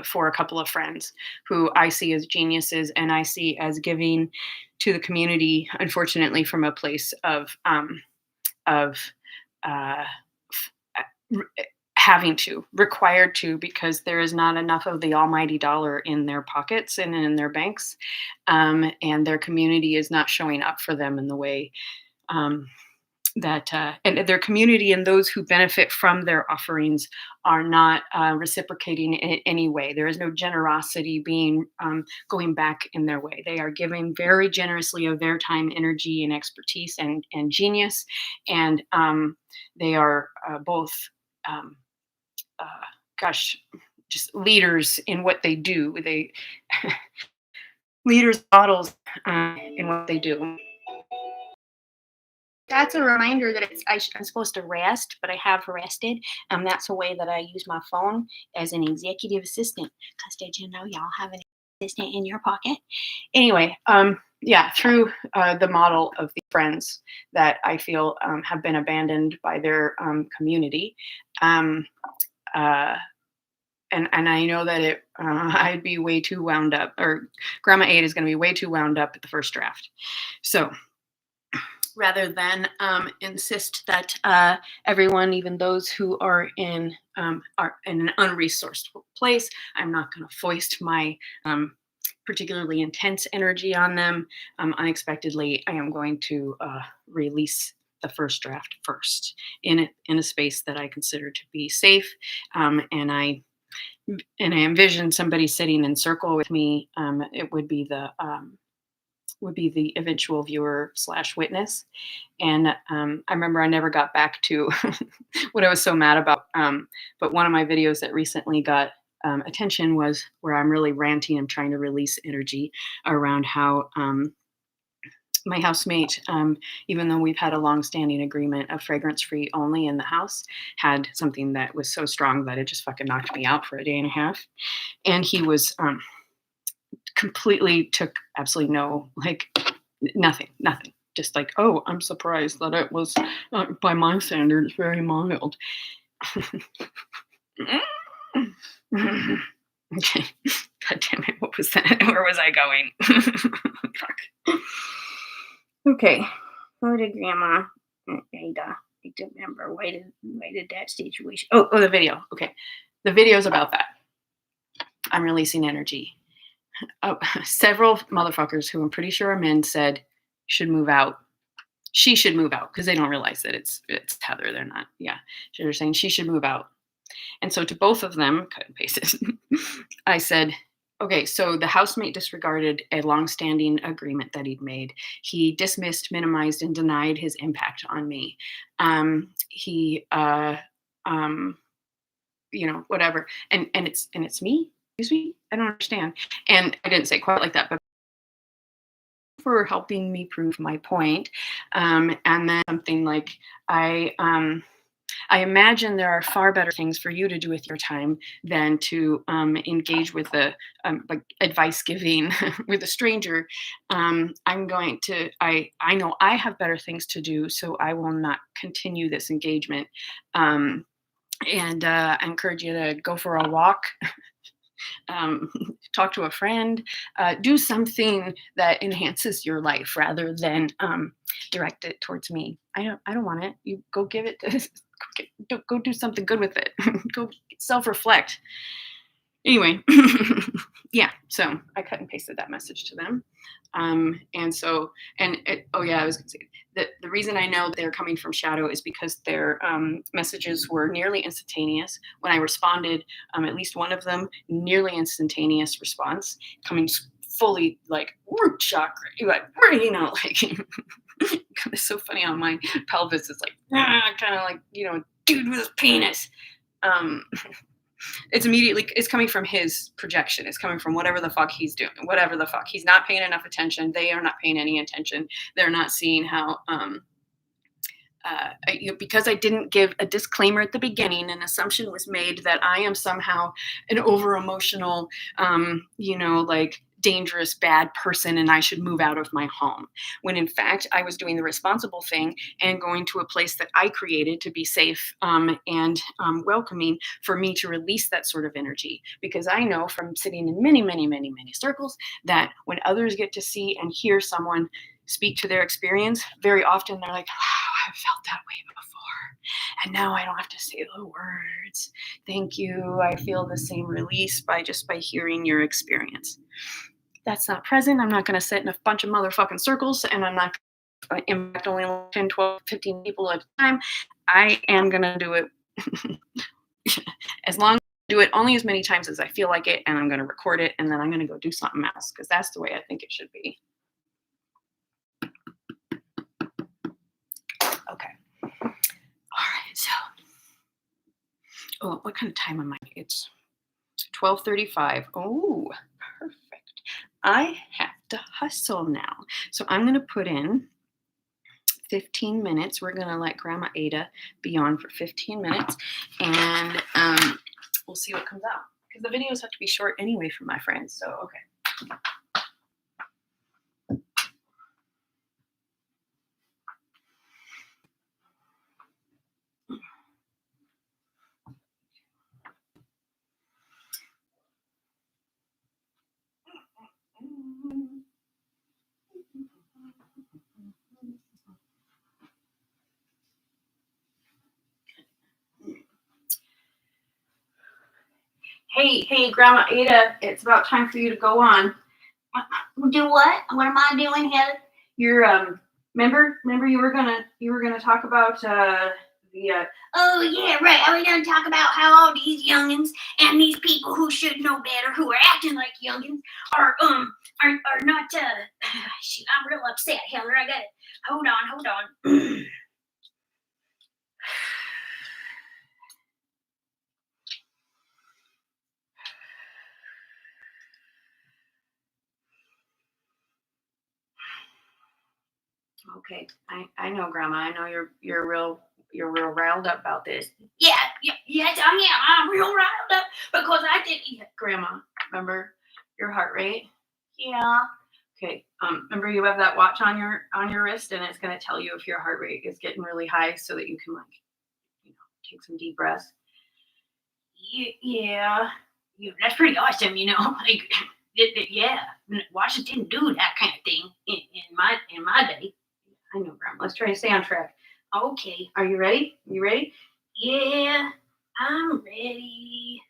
for a couple of friends who I see as geniuses and I see as giving to the community, unfortunately, from a place of required to, because there is not enough of the almighty dollar in their pockets and in their banks, and their community is not showing up for them in the way um, and their community and those who benefit from their offerings are not reciprocating in any way. There is no generosity being going back in their way. They are giving very generously of their time, energy, and expertise and genius, and they are both, um, uh, gosh, just leaders in what they do. They leaders models in what they do. That's a reminder that I'm supposed to rest, but I have rested. That's a way that I use my phone as an executive assistant. Because did you know y'all have an assistant in your pocket? Anyway, yeah, through the model of the friends that I feel have been abandoned by their community. Um, uh, and I know that I'd be way too wound up, or Gma Ada is going to be way too wound up at the first draft. So rather than insist that everyone, even those who are in an unresourced place, I'm not going to foist my particularly intense energy on them unexpectedly. I am going to release the first draft first in a space that I consider to be safe, and I envision somebody sitting in circle with me. It would be the eventual viewer slash witness. And I remember I never got back to what I was so mad about. But one of my videos that recently got attention was where I'm really ranting and trying to release energy around how my housemate, even though we've had a long-standing agreement of fragrance-free only in the house, had something that was so strong that it just fucking knocked me out for a day and a half. And he was completely took absolutely no, like, nothing. Just like, oh, I'm surprised that it was, by my standards, very mild. Okay. God damn it. What was that? Where was I going? Fuck. Okay. Go to Grandma Ada. I don't remember. Why did that situation? Oh, the video. Okay. The video's about that. I'm releasing energy. Several motherfuckers who I'm pretty sure are men said should move out. She should move out, because they don't realize that it's Heather. They're not. Yeah. They're saying she should move out. And so to both of them, cut and pasted, I said, okay, so the housemate disregarded a longstanding agreement that he'd made. He dismissed, minimized, and denied his impact on me. He, whatever. And it's me. Excuse me. I don't understand. And I didn't say quite like that, but for helping me prove my point. And then something like, I imagine there are far better things for you to do with your time than to engage with like advice giving with a stranger. I know I have better things to do, so I will not continue this engagement. And I encourage you to go for a walk. Talk to a friend, do something that enhances your life rather than direct it towards me. I don't want it. You go give it to, go do something good with it. Go self-reflect. Anyway, yeah, so I cut and pasted that message to them. I was gonna say the reason I know they're coming from shadow is because their messages were nearly instantaneous. When I responded, at least one of them, nearly instantaneous response, coming fully like root chakra, like, it's so funny how my pelvis is like, kind of like, dude with his penis. It's coming from his projection. It's coming from whatever the fuck he's doing, whatever the fuck. He's not paying enough attention. They are not paying any attention. They're not seeing how, because I didn't give a disclaimer at the beginning, an assumption was made that I am somehow an over emotional, like dangerous, bad person, and I should move out of my home. When in fact, I was doing the responsible thing and going to a place that I created to be safe and welcoming for me to release that sort of energy. Because I know from sitting in many, many, many, many circles that when others get to see and hear someone speak to their experience, very often they're like, wow, I've felt that way before. And now I don't have to say the words. Thank you. I feel the same release by hearing your experience. That's not present. I'm not going to sit in a bunch of motherfucking circles, and I'm not going to impact only 10, 12, 15 people at a time. I am going to do it as long as I do it only as many times as I feel like it, and I'm going to record it, and then I'm going to go do something else, because that's the way I think it should be. Okay. All right. So, what kind of time am I? It's 12:35. Oh, perfect. I have to hustle now. So I'm going to put in 15 minutes. We're going to let Grandma Ada be on for 15 minutes, and we'll see what comes out. Because the videos have to be short anyway for my friends. So, okay. Hey, Grandma Ada, it's about time for you to go on. Do what? What am I doing, Heather? You're remember you were gonna talk about the Oh yeah, right. I was gonna talk about how all these youngins and these people who should know better, who are acting like youngins, are not. Shoot, I'm real upset, Heather. I got it. Hold on. Okay, I know, Grandma. I know you're real riled up about this. Yes, I am. I'm real riled up because I did. Grandma, remember your heart rate? Yeah. Okay. Remember you have that watch on your wrist, and it's going to tell you if your heart rate is getting really high, so that you can take some deep breaths. Yeah. That's pretty awesome. Like, yeah. Watches didn't do that kind of thing in my day. I know, Grandma. Let's try to stay on track. Okay. Are you ready? You ready? Yeah, I'm ready.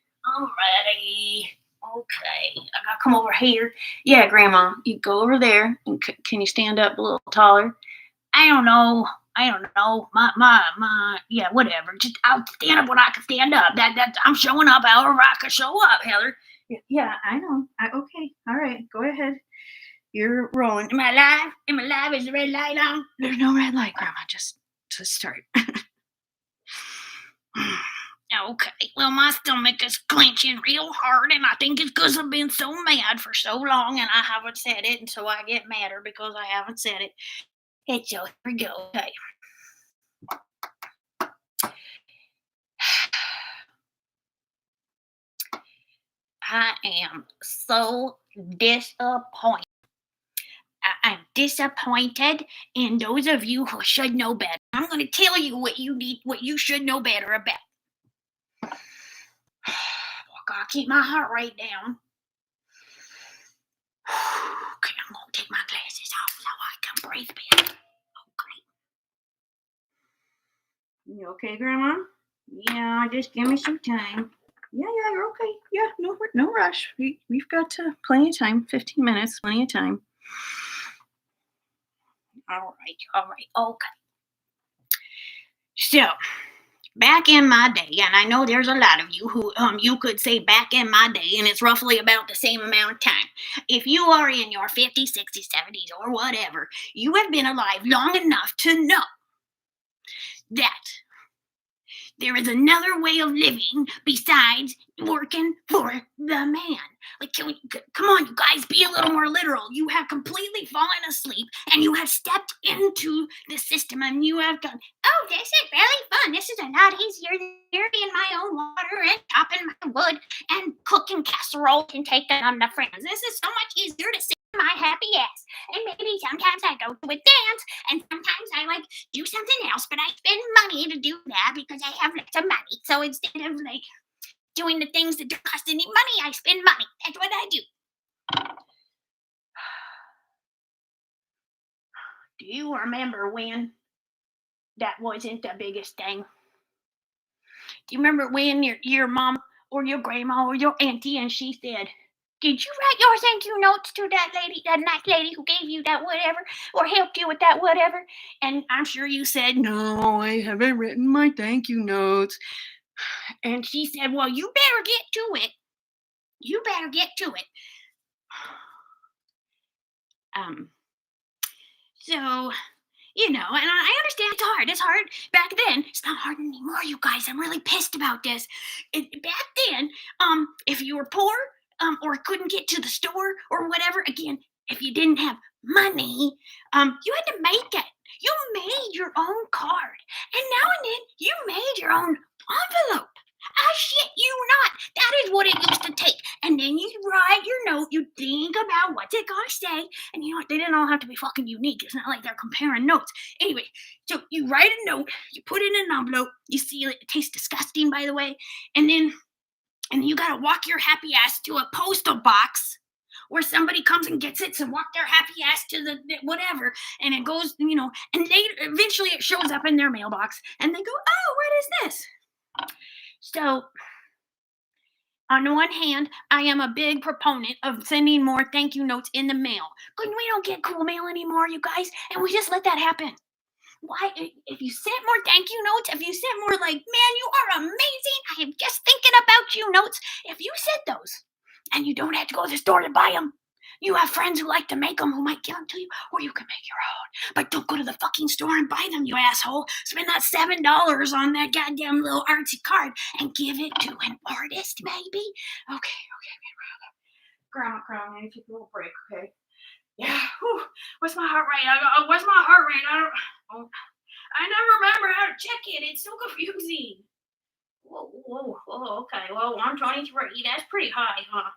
Okay, I gotta come over here. Yeah, Grandma. You go over there, and can you stand up a little taller? I don't know. Yeah, whatever. Just I'll stand up when I can stand up. That I'm showing up however I can show up, Heather. Yeah, I know. Okay, all right. Go ahead. You're rolling. Am I live? Is the red light on? There's no red light, Grandma. Just start. Okay. Well, my stomach is clenching real hard, and I think it's because I've been so mad for so long, and I haven't said it, and so I get madder because I haven't said it. And so here we go. Okay. I am so disappointed. I'm disappointed in those of you who should know better. I'm going to tell you what you should know better about. I gotta keep my heart rate down. Okay, I'm gonna take my glasses off so I can breathe better. Okay. You okay, Grandma? Yeah, just give me some time. Yeah, you're okay. Yeah, no rush. We've got plenty of time. 15 minutes, plenty of time. All right. Okay. So, back in my day, and I know there's a lot of you who you could say back in my day, and it's roughly about the same amount of time. If you are in your 50s, 60s, 70s, or whatever, you have been alive long enough to know that there is another way of living besides working for the man. Like, come on, you guys, be a little more literal. You have completely fallen asleep, and you have stepped into the system, and you have gone, oh, this is really fun. This is a lot easier than dirtying my own water and chopping my wood and cooking casseroles and taking on the friends. This is so much easier to sit my happy ass. And maybe sometimes I go to a dance, and sometimes I do something else, but I spend money to do that because I have lots of money. So instead of doing the things that don't cost any money, I spend money. That's what I do. Do you remember when that wasn't the biggest thing? Do you remember when your mom or your grandma or your auntie and she said, "Did you write your thank you notes to that lady, that nice lady who gave you that whatever or helped you with that whatever?" And I'm sure you said, "No, I haven't written my thank you notes." And she said, "Well, you better get to it. You better get to it." Um, so and I understand it's hard. It's hard back then. It's not hard anymore, you guys. I'm really pissed about this. Back then, if you were poor, or couldn't get to the store or whatever, again, if you didn't have money, you had to make it. You made your own card, and now and then you made your own envelope. I shit you not. That is what it used to take. And then you write your note. You think about what's it gonna say, and you know what? They didn't all have to be fucking unique. It's not like they're comparing notes. Anyway, so you write a note, you put it in an envelope, you seal it. It tastes disgusting, by the way. And then you gotta walk your happy ass to a postal box where somebody comes and gets it, and walk their happy ass to the whatever, and it goes, and they eventually it shows up in their mailbox, and they go, "Oh, what is this?" So on the one hand, I am a big proponent of sending more thank you notes in the mail. But we don't get cool mail anymore, you guys, and we just let that happen. Why? If you sent more thank you notes, if you sent more like, "Man, you are amazing, I am just thinking about you" notes, if you sent those and you don't have to go to the store to buy them, you have friends who like to make them who might give them to you, or you can make your own. But don't go to the fucking store and buy them, you asshole. Spend that $7 on that goddamn little artsy card and give it to an artist, maybe. Okay, Grandma, I need to take a little break, okay? Yeah. Whew. What's my heart rate? What's my heart rate? I never remember how to check it. It's so confusing. Whoa. Okay. Well, 123. That's pretty high, huh?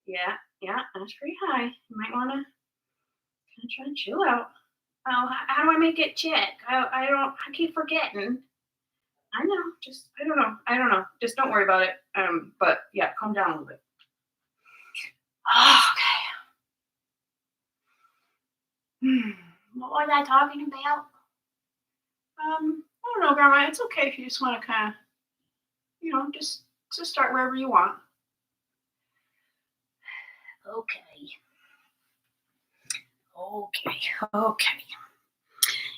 Yeah, that's pretty high. You might want to try and chill out. Oh, how do I make it check? I don't. I keep forgetting. I know. Just I don't know. Just don't worry about it. But yeah, calm down a little bit. Okay. What was I talking about? I don't know, Grandma. It's okay if you just want to kind of, just start wherever you want. Okay.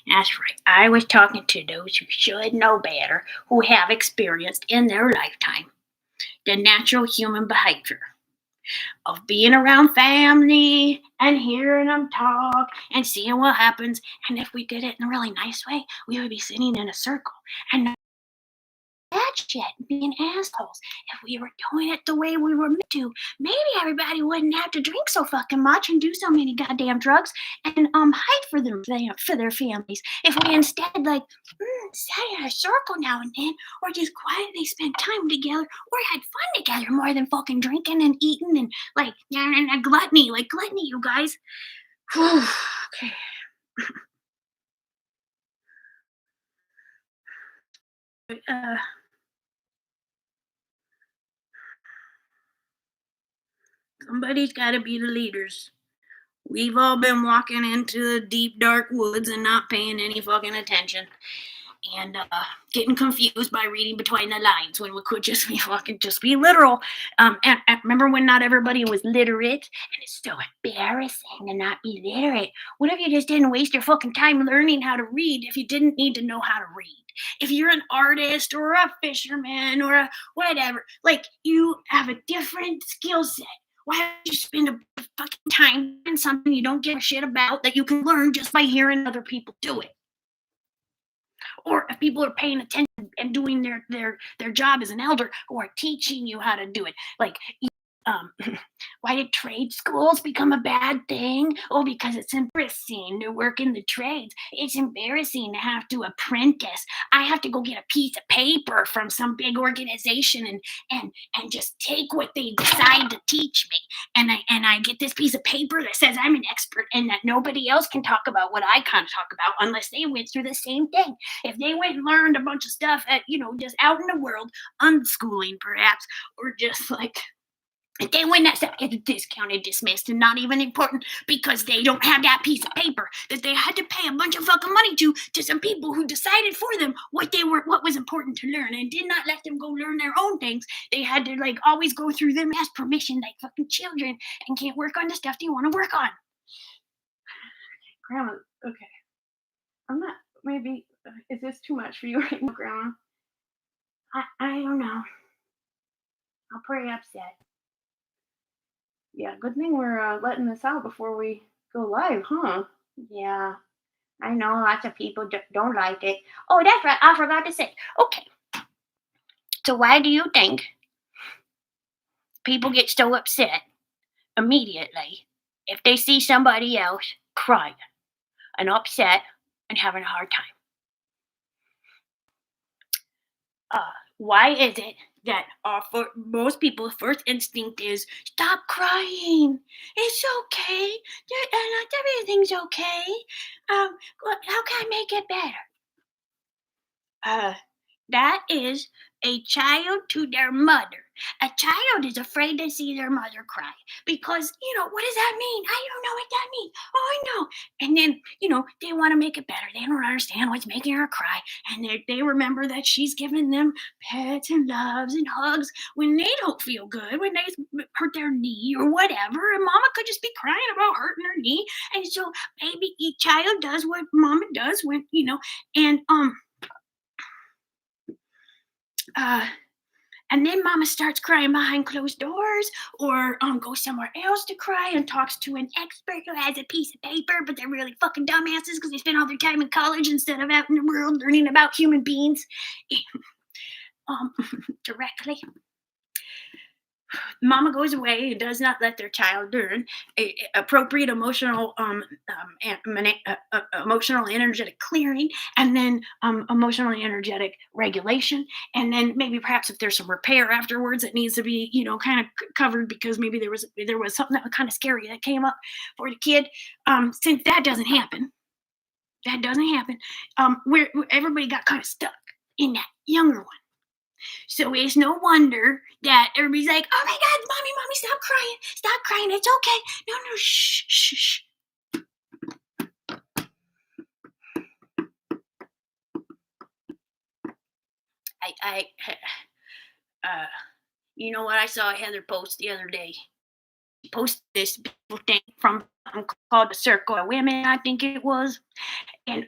That's right. I was talking to those who should know better, who have experienced in their lifetime the natural human behavior of being around family and hearing them talk and seeing what happens. And if we did it in a really nice way, we would be sitting in a circle and not that shit, being assholes. If we were doing it the way we were meant to, maybe everybody wouldn't have to drink so fucking much and do so many goddamn drugs and hide for their families. If we instead sat in a circle now and then, or just quietly spent time together, or had fun together more than fucking drinking and eating and gluttony, you guys. Okay. Somebody's got to be the leaders. We've all been walking into the deep, dark woods and not paying any fucking attention. And getting confused by reading between the lines when we could just be literal. And remember when not everybody was literate? And it's so embarrassing to not be literate. What if you just didn't waste your fucking time learning how to read if you didn't need to know how to read? If you're an artist or a fisherman or a whatever, you have a different skill set. Why don't you spend a fucking time in something you don't give a shit about that you can learn just by hearing other people do it? Or if people are paying attention and doing their job as an elder who are teaching you how to do it. Why did trade schools become a bad thing? Oh, because it's embarrassing to work in the trades. It's embarrassing to have to apprentice. I have to go get a piece of paper from some big organization and just take what they decide to teach me. And I get this piece of paper that says I'm an expert and that nobody else can talk about what I kind of talk about unless they went through the same thing. If they went and learned a bunch of stuff at, just out in the world, unschooling perhaps, or just And then when that stuff gets discounted, dismissed, and not even important because they don't have that piece of paper that they had to pay a bunch of fucking money to some people who decided for them what was important to learn and did not let them go learn their own things. They had to like always go through them, ask permission like fucking children, and can't work on the stuff they want to work on. Grandma, okay. I'm not, maybe, is this too much for you right now, Grandma? I don't know. I'm pretty upset. Yeah, good thing we're letting this out before we go live, huh? Yeah, I know lots of people don't like it. Oh, that's right. I forgot to say. Okay. So why do you think people get so upset immediately if they see somebody else crying and upset and having a hard time? Why is it that for most people's first instinct is stop crying? It's okay. Everything's okay. How can I make it better? That is a child to their mother. A child is afraid to see their mother cry because, what does that mean? I don't know what that means. Oh, I know. And then, they want to make it better. They don't understand what's making her cry. And they remember that she's giving them pets and loves and hugs when they don't feel good, when they hurt their knee or whatever. And mama could just be crying about hurting her knee. And so maybe each child does what mama does when, and, uh, and then mama starts crying behind closed doors or goes somewhere else to cry and talks to an expert who has a piece of paper, but they're really fucking dumbasses because they spend all their time in college instead of out in the world learning about human beings directly. Mama goes away and does not let their child learn appropriate emotional emotional energetic clearing, and then emotional energetic regulation, and then maybe perhaps if there's some repair afterwards that needs to be kind of covered because maybe there was something that was kind of scary that came up for the kid. Since that doesn't happen, where everybody got kind of stuck in that younger one. So it's no wonder that everybody's like, "Oh my God, mommy, stop crying, it's okay. No, shh, shh, shh." I you know what? I saw Heather post the other day. She posted this beautiful thing from called the Circle of Women, I think it was, and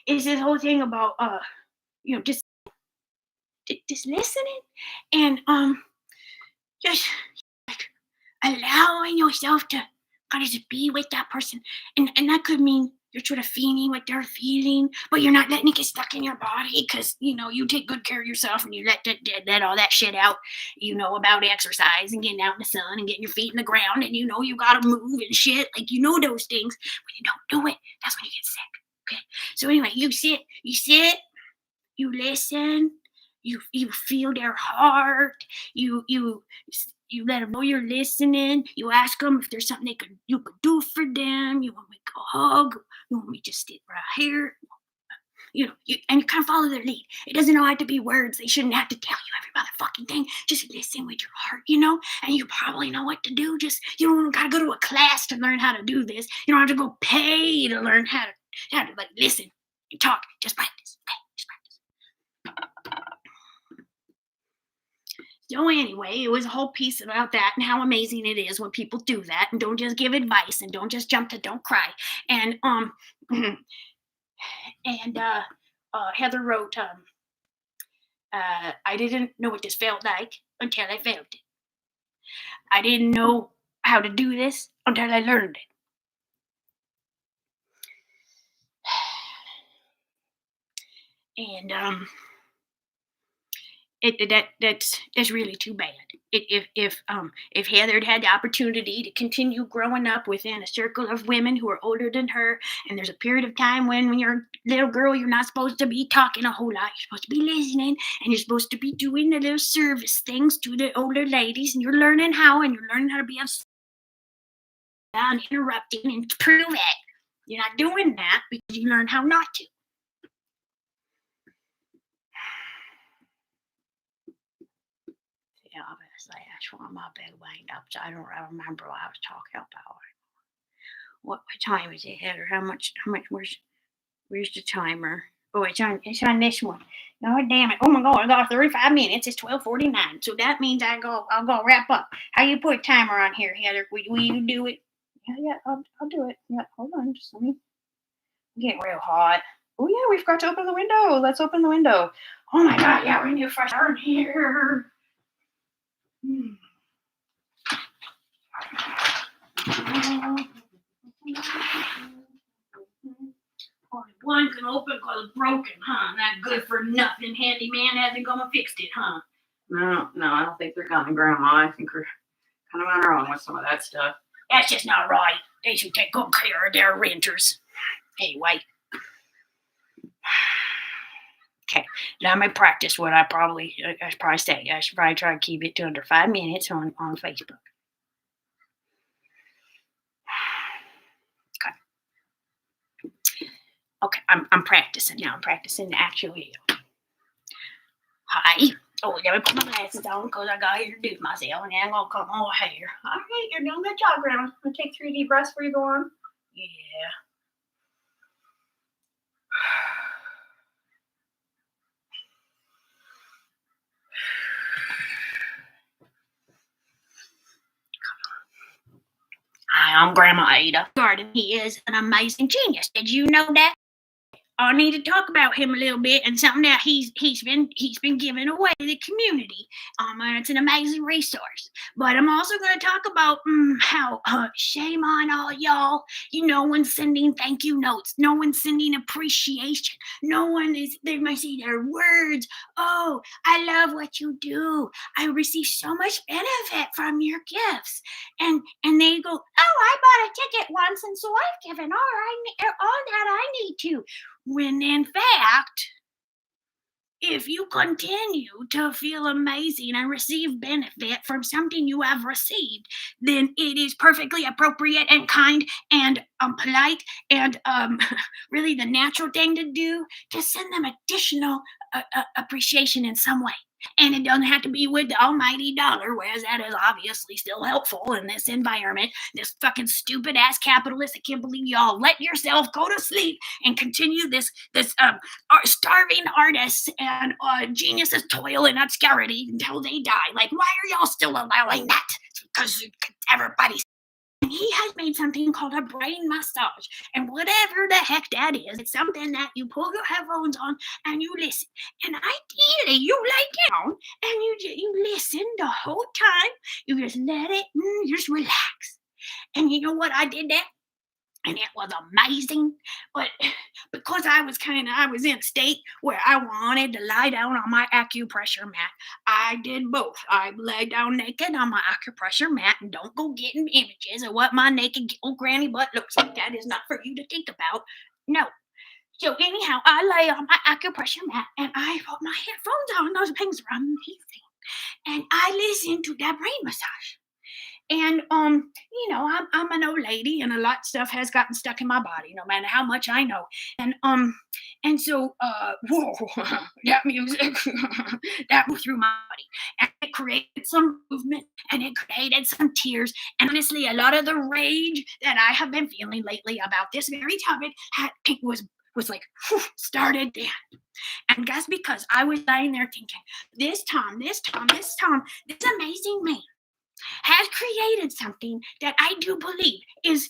it's this whole thing about just listening and just allowing yourself to kind of just be with that person. And that could mean you're sort of feeling what they're feeling, but you're not letting it get stuck in your body because, you take good care of yourself and you let all that shit out, about exercise and getting out in the sun and getting your feet in the ground and, you got to move and shit. Like, those things. When you don't do it, that's when you get sick. Okay. So anyway, you sit, you listen, you feel their heart, you let them know you're listening. You ask them if there's something you could do for them. You want me to go hug? You want me to just sit right here? And you kind of follow their lead. It doesn't have to be words. They shouldn't have to tell you every motherfucking thing. Just listen with your heart, and you probably know what to do. Just, you don't got to go to a class to learn how to do this. You don't have to go pay to learn how to like listen and talk. Just practice. Okay, just practice. So anyway, it was a whole piece about that and how amazing it is when people do that and don't just give advice and don't just jump to don't cry. And and Heather wrote, I didn't know what this felt like until I felt it. I didn't know how to do this until I learned it. And that's really too bad. If Heather had the opportunity to continue growing up within a circle of women who are older than her, and there's a period of time when you're a little girl, you're not supposed to be talking a whole lot. You're supposed to be listening, and you're supposed to be doing the little service things to the older ladies, and you're learning how to be upset and interrupting and prove it. You're not doing that because you learn how not to. Yeah, That's why my bed went up. So I don't remember what I was talking about. What time is it, Heather? How much where's the timer? Oh, it's on this one. God damn it. Oh my god, I got 35 minutes. It's 12:49. So that means I'll go wrap up. How you put timer on here, Heather? Will you do it? Yeah, I'll do it. Yeah, hold on, just let me get real hot. Oh yeah, we've got to open the window. Let's open the window. Oh my god, yeah, we need fresh air in here. Hmm. Only one can open because it's broken, huh? That good for nothing handyman hasn't come and fixed it, huh? No, I don't think they're coming, Grandma. I think we're kind of on our own with some of that stuff. That's just not right. They should take good care of their renters. Anyway. Okay, now I'm gonna practice what I should probably say. I should probably try to keep it to under 5 minutes on Facebook. Okay, I'm practicing now. I'm practicing the actual video. Hi. Oh, let me put my glasses on because I gotta introduce myself, and then I'm gonna come over here. All right, you're doing a good job, Grandma. I'm gonna take 3 deep breaths before you go on. Yeah. Hi, I'm Grandma Ada. Garden, he is an amazing genius. Did you know that? I need to talk about him a little bit and something that he's been giving away to the community. And it's an amazing resource. But I'm also going to talk about how shame on all y'all. No one's sending thank you notes. No one's sending appreciation. No one is. They might say their words. Oh, I love what you do. I receive so much benefit from your gifts. And they go, oh, I bought a ticket once, and so I've given all that I need to. When in fact, if you continue to feel amazing and receive benefit from something you have received, then it is perfectly appropriate and kind and polite and really the natural thing to do to send them additional appreciation in some way. And it doesn't have to be with the almighty dollar, whereas that is obviously still helpful in this environment. This fucking stupid ass capitalist, I can't believe y'all let yourself go to sleep and continue this starving artists and geniuses toil in obscurity until they die. Like, why are y'all still allowing that? It's because everybody's. And he has made something called a brain massage. And whatever the heck that is, it's something that you pull your headphones on and you listen. And ideally, you lay down and you listen the whole time. You just let it, you just relax. And you know what? I did that. And it was amazing. But because I was in a state where I wanted to lie down on my acupressure mat, I did both. I lay down naked on my acupressure mat, and don't go getting images of what my naked old granny butt looks like. That is not for you to think about. No. So anyhow, I lay on my acupressure mat, and I put my headphones on. Those things are amazing. And I listened to that brain massage. And I'm an old lady, and a lot of stuff has gotten stuck in my body, no matter how much I know. And so whoa, that music that went through my body, and it created some movement, and it created some tears. And honestly, a lot of the rage that I have been feeling lately about this very topic was like started then. And that's because I was lying there thinking, this amazing man has created something that I do believe is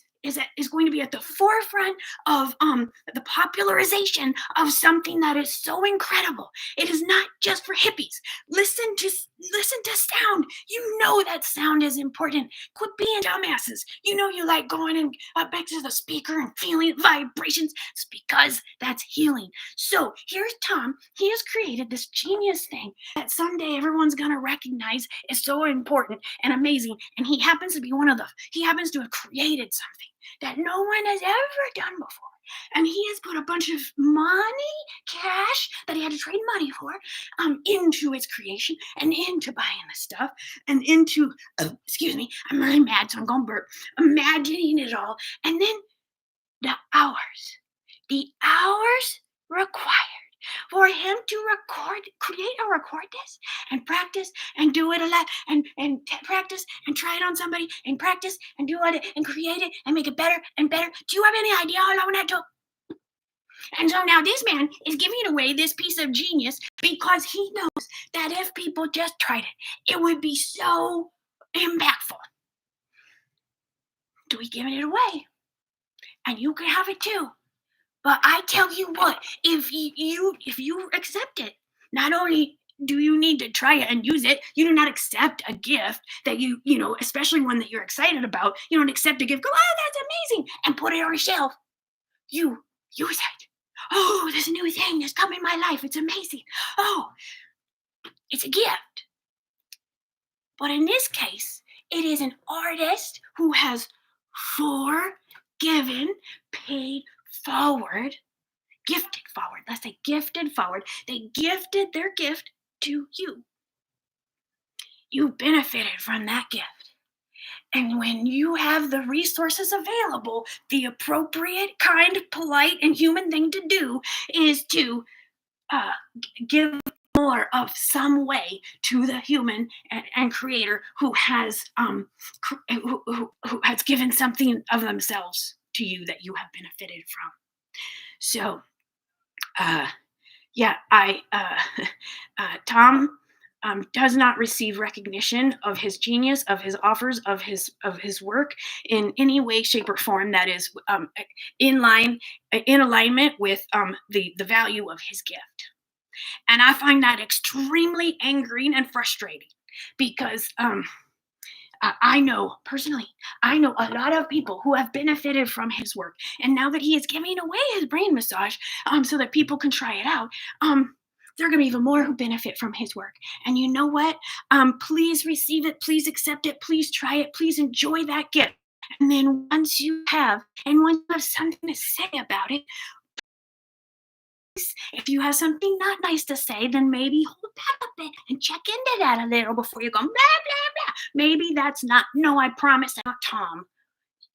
going to be at the forefront of the popularization of something that is so incredible. It is not just for hippies. Listen to sound. You know that sound is important. Quit being dumbasses. You like going and back to the speaker and feeling vibrations. It's because that's healing. So here's Tom. He has created this genius thing that someday everyone's gonna recognize is so important and amazing. And he happens to have created something that no one has ever done before. And he has put a bunch of money, cash that he had to trade money for, into its creation and into buying the stuff and into, excuse me, I'm really mad, so I'm going to burp, imagining it all. And then the hours required For him to record this and practice and do it a lot and practice and try it on somebody and practice and do it and create it and make it better and better. Do you have any idea how long that took? And so now this man is giving away this piece of genius because he knows that if people just tried it, it would be so impactful. So he's giving it away. And you can have it too. But I tell you what, if you accept it, not only do you need to try it and use it, you do not accept a gift that especially one that you're excited about. You don't accept a gift, go, oh, that's amazing, and put it on a shelf. You use it. Oh, there's a new thing that's come in my life. It's amazing. Oh, it's a gift. But in this case, it is an artist who has forgiven, paid forward, gifted forward. Let's say gifted forward. They gifted their gift to you. You benefited from that gift. And when you have the resources available, the appropriate, kind, polite, and human thing to do is to give more of some way to the human and creator who has who has given something of themselves to you that you have benefited from. So, Tom does not receive recognition of his genius, of his offers, of his work in any way, shape, or form that is in alignment with the value of his gift. And I find that extremely angering and frustrating because I know personally, I know a lot of people who have benefited from his work. And now that he is giving away his brain massage so that people can try it out, there are going to be even more who benefit from his work. And you know what? Please receive it. Please accept it. Please try it. Please enjoy that gift. And then once you have something to say about it, if you have something not nice to say, then maybe hold back a bit and check into that a little before you go, blah, blah, blah. Maybe that's not, no, I promise I'm not Tom.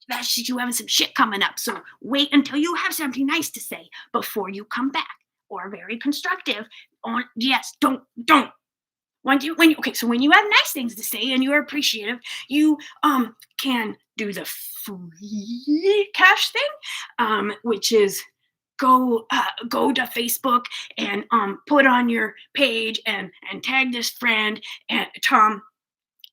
That's just you having some shit coming up. So wait until you have something nice to say before you come back. Or very constructive. Yes, don't. When you have nice things to say and you're appreciative, you can do the free cash thing, which is go to Facebook and put on your page and tag this friend and Tom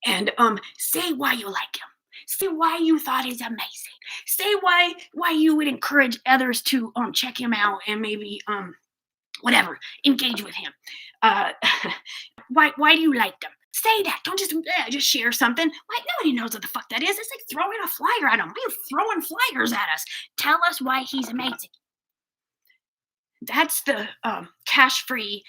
and say why you like him. Say why you thought he's amazing. Say why you would encourage others to check him out and maybe whatever, engage with him. Why do you like them? Say that. Don't just share something. Why, nobody knows what the fuck that is. It's like throwing a flyer at him. Why are you throwing flyers at us? Tell us why he's amazing. That's the cash-free,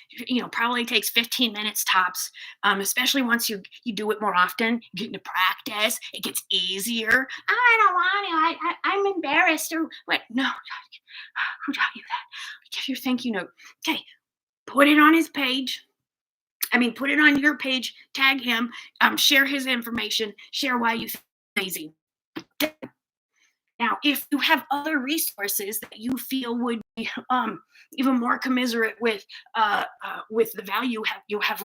probably takes 15 minutes tops, especially once you do it more often. You get into practice. It gets easier. I don't want to. I'm embarrassed. Or what? No. Who taught you that? Give your thank you note. Okay. Put it on his page. Put it on your page. Tag him. Share his information. Share why you think amazing. Now, if you have other resources that you feel would be even more commiserate with the value you have,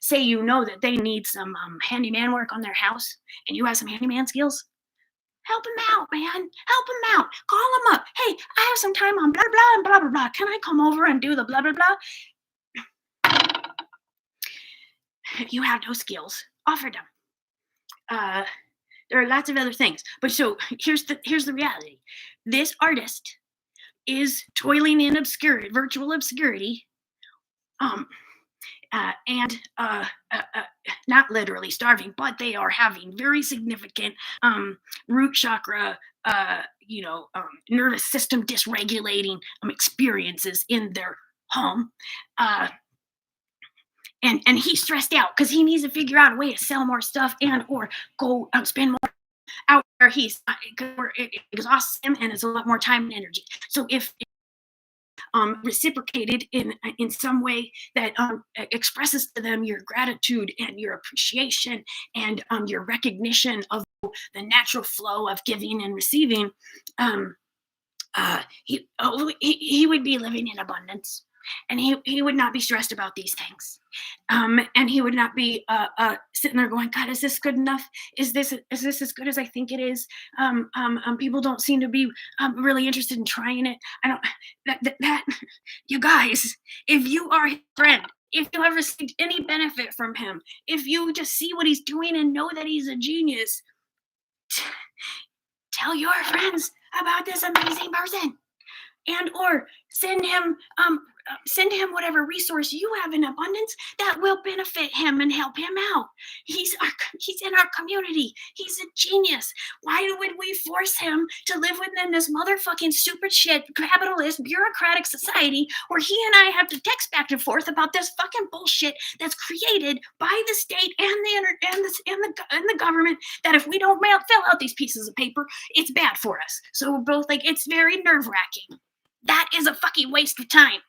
say that they need some handyman work on their house, and you have some handyman skills, help them out, man. Help them out. Call them up. Hey, I have some time on blah blah and blah blah blah. Can I come over and do the blah blah blah? If you have those skills, offer them. There are lots of other things. But so here's the reality. This artist is toiling in obscurity, virtual obscurity, and not literally starving, but they are having very significant root chakra, nervous system dysregulating experiences in their home. And he's stressed out because he needs to figure out a way to sell more stuff and or go spend more out where it exhausts him and it's a lot more time and energy. So if reciprocated in some way that expresses to them your gratitude and your appreciation and your recognition of the natural flow of giving and receiving, he would be living in abundance. And he would not be stressed about these things. And he would not be sitting there going, God, is this good enough? Is this as good as I think it is? People don't seem to be really interested in trying it. I don't that you guys, if you are his friend, if you have received any benefit from him, if you just see what he's doing and know that he's a genius, tell your friends about this amazing person, and or send him whatever resource you have in abundance that will benefit him and help him out. He's in our community. He's a genius. Why would we force him to live within this motherfucking stupid shit capitalist bureaucratic society where he and I have to text back and forth about this fucking bullshit that's created by the state and the government, that if we don't fill out these pieces of paper, it's bad for us. So we're both like, it's very nerve-wracking. That is a fucking waste of time.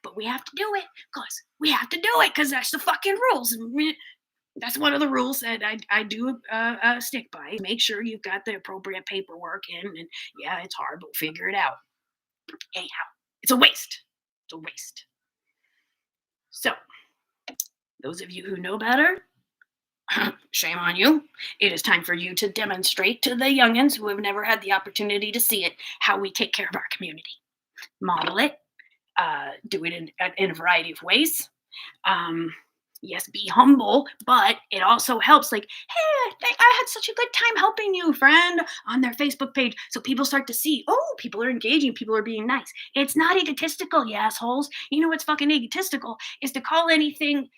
But we have to do it because that's the fucking rules. And that's one of the rules that I do stick by. Make sure you've got the appropriate paperwork in. And yeah, it's hard, but we'll figure it out. Anyhow, it's a waste. It's a waste. So, those of you who know better, shame on you. It is time for you to demonstrate to the youngins who have never had the opportunity to see it how we take care of our community. Model it. Do it in a variety of ways. Yes, be humble, but it also helps. Like, hey, I had such a good time helping you, friend, on their Facebook page. So people start to see, oh, people are engaging, people are being nice. It's not egotistical, you assholes. You know what's fucking egotistical is to call anything,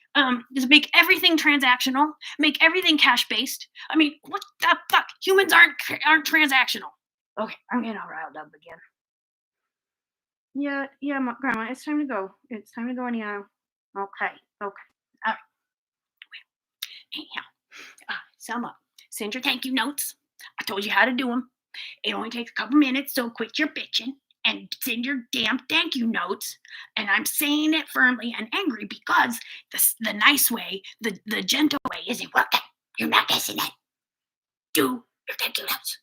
is make everything transactional, make everything cash based. I mean, what the fuck? Humans aren't transactional. Okay, I'm getting all riled up again. Yeah, Grandma, it's time to go. It's time to go anyhow. Okay. All right. Anyhow, Selma, send your thank you notes. I told you how to do them. It only takes a couple minutes, so quit your bitching and send your damn thank you notes. And I'm saying it firmly and angry because the nice way, the gentle way isn't working. You're not guessing it. Do your thank you notes.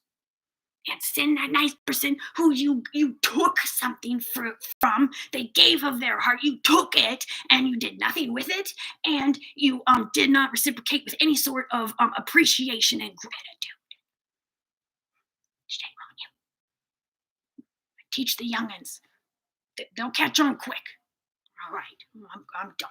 And send that nice person who you took something from, they gave of their heart, you took it and you did nothing with it, and you did not reciprocate with any sort of appreciation and gratitude. Shame on you. Teach the youngins. They'll catch on quick. All right, I'm done.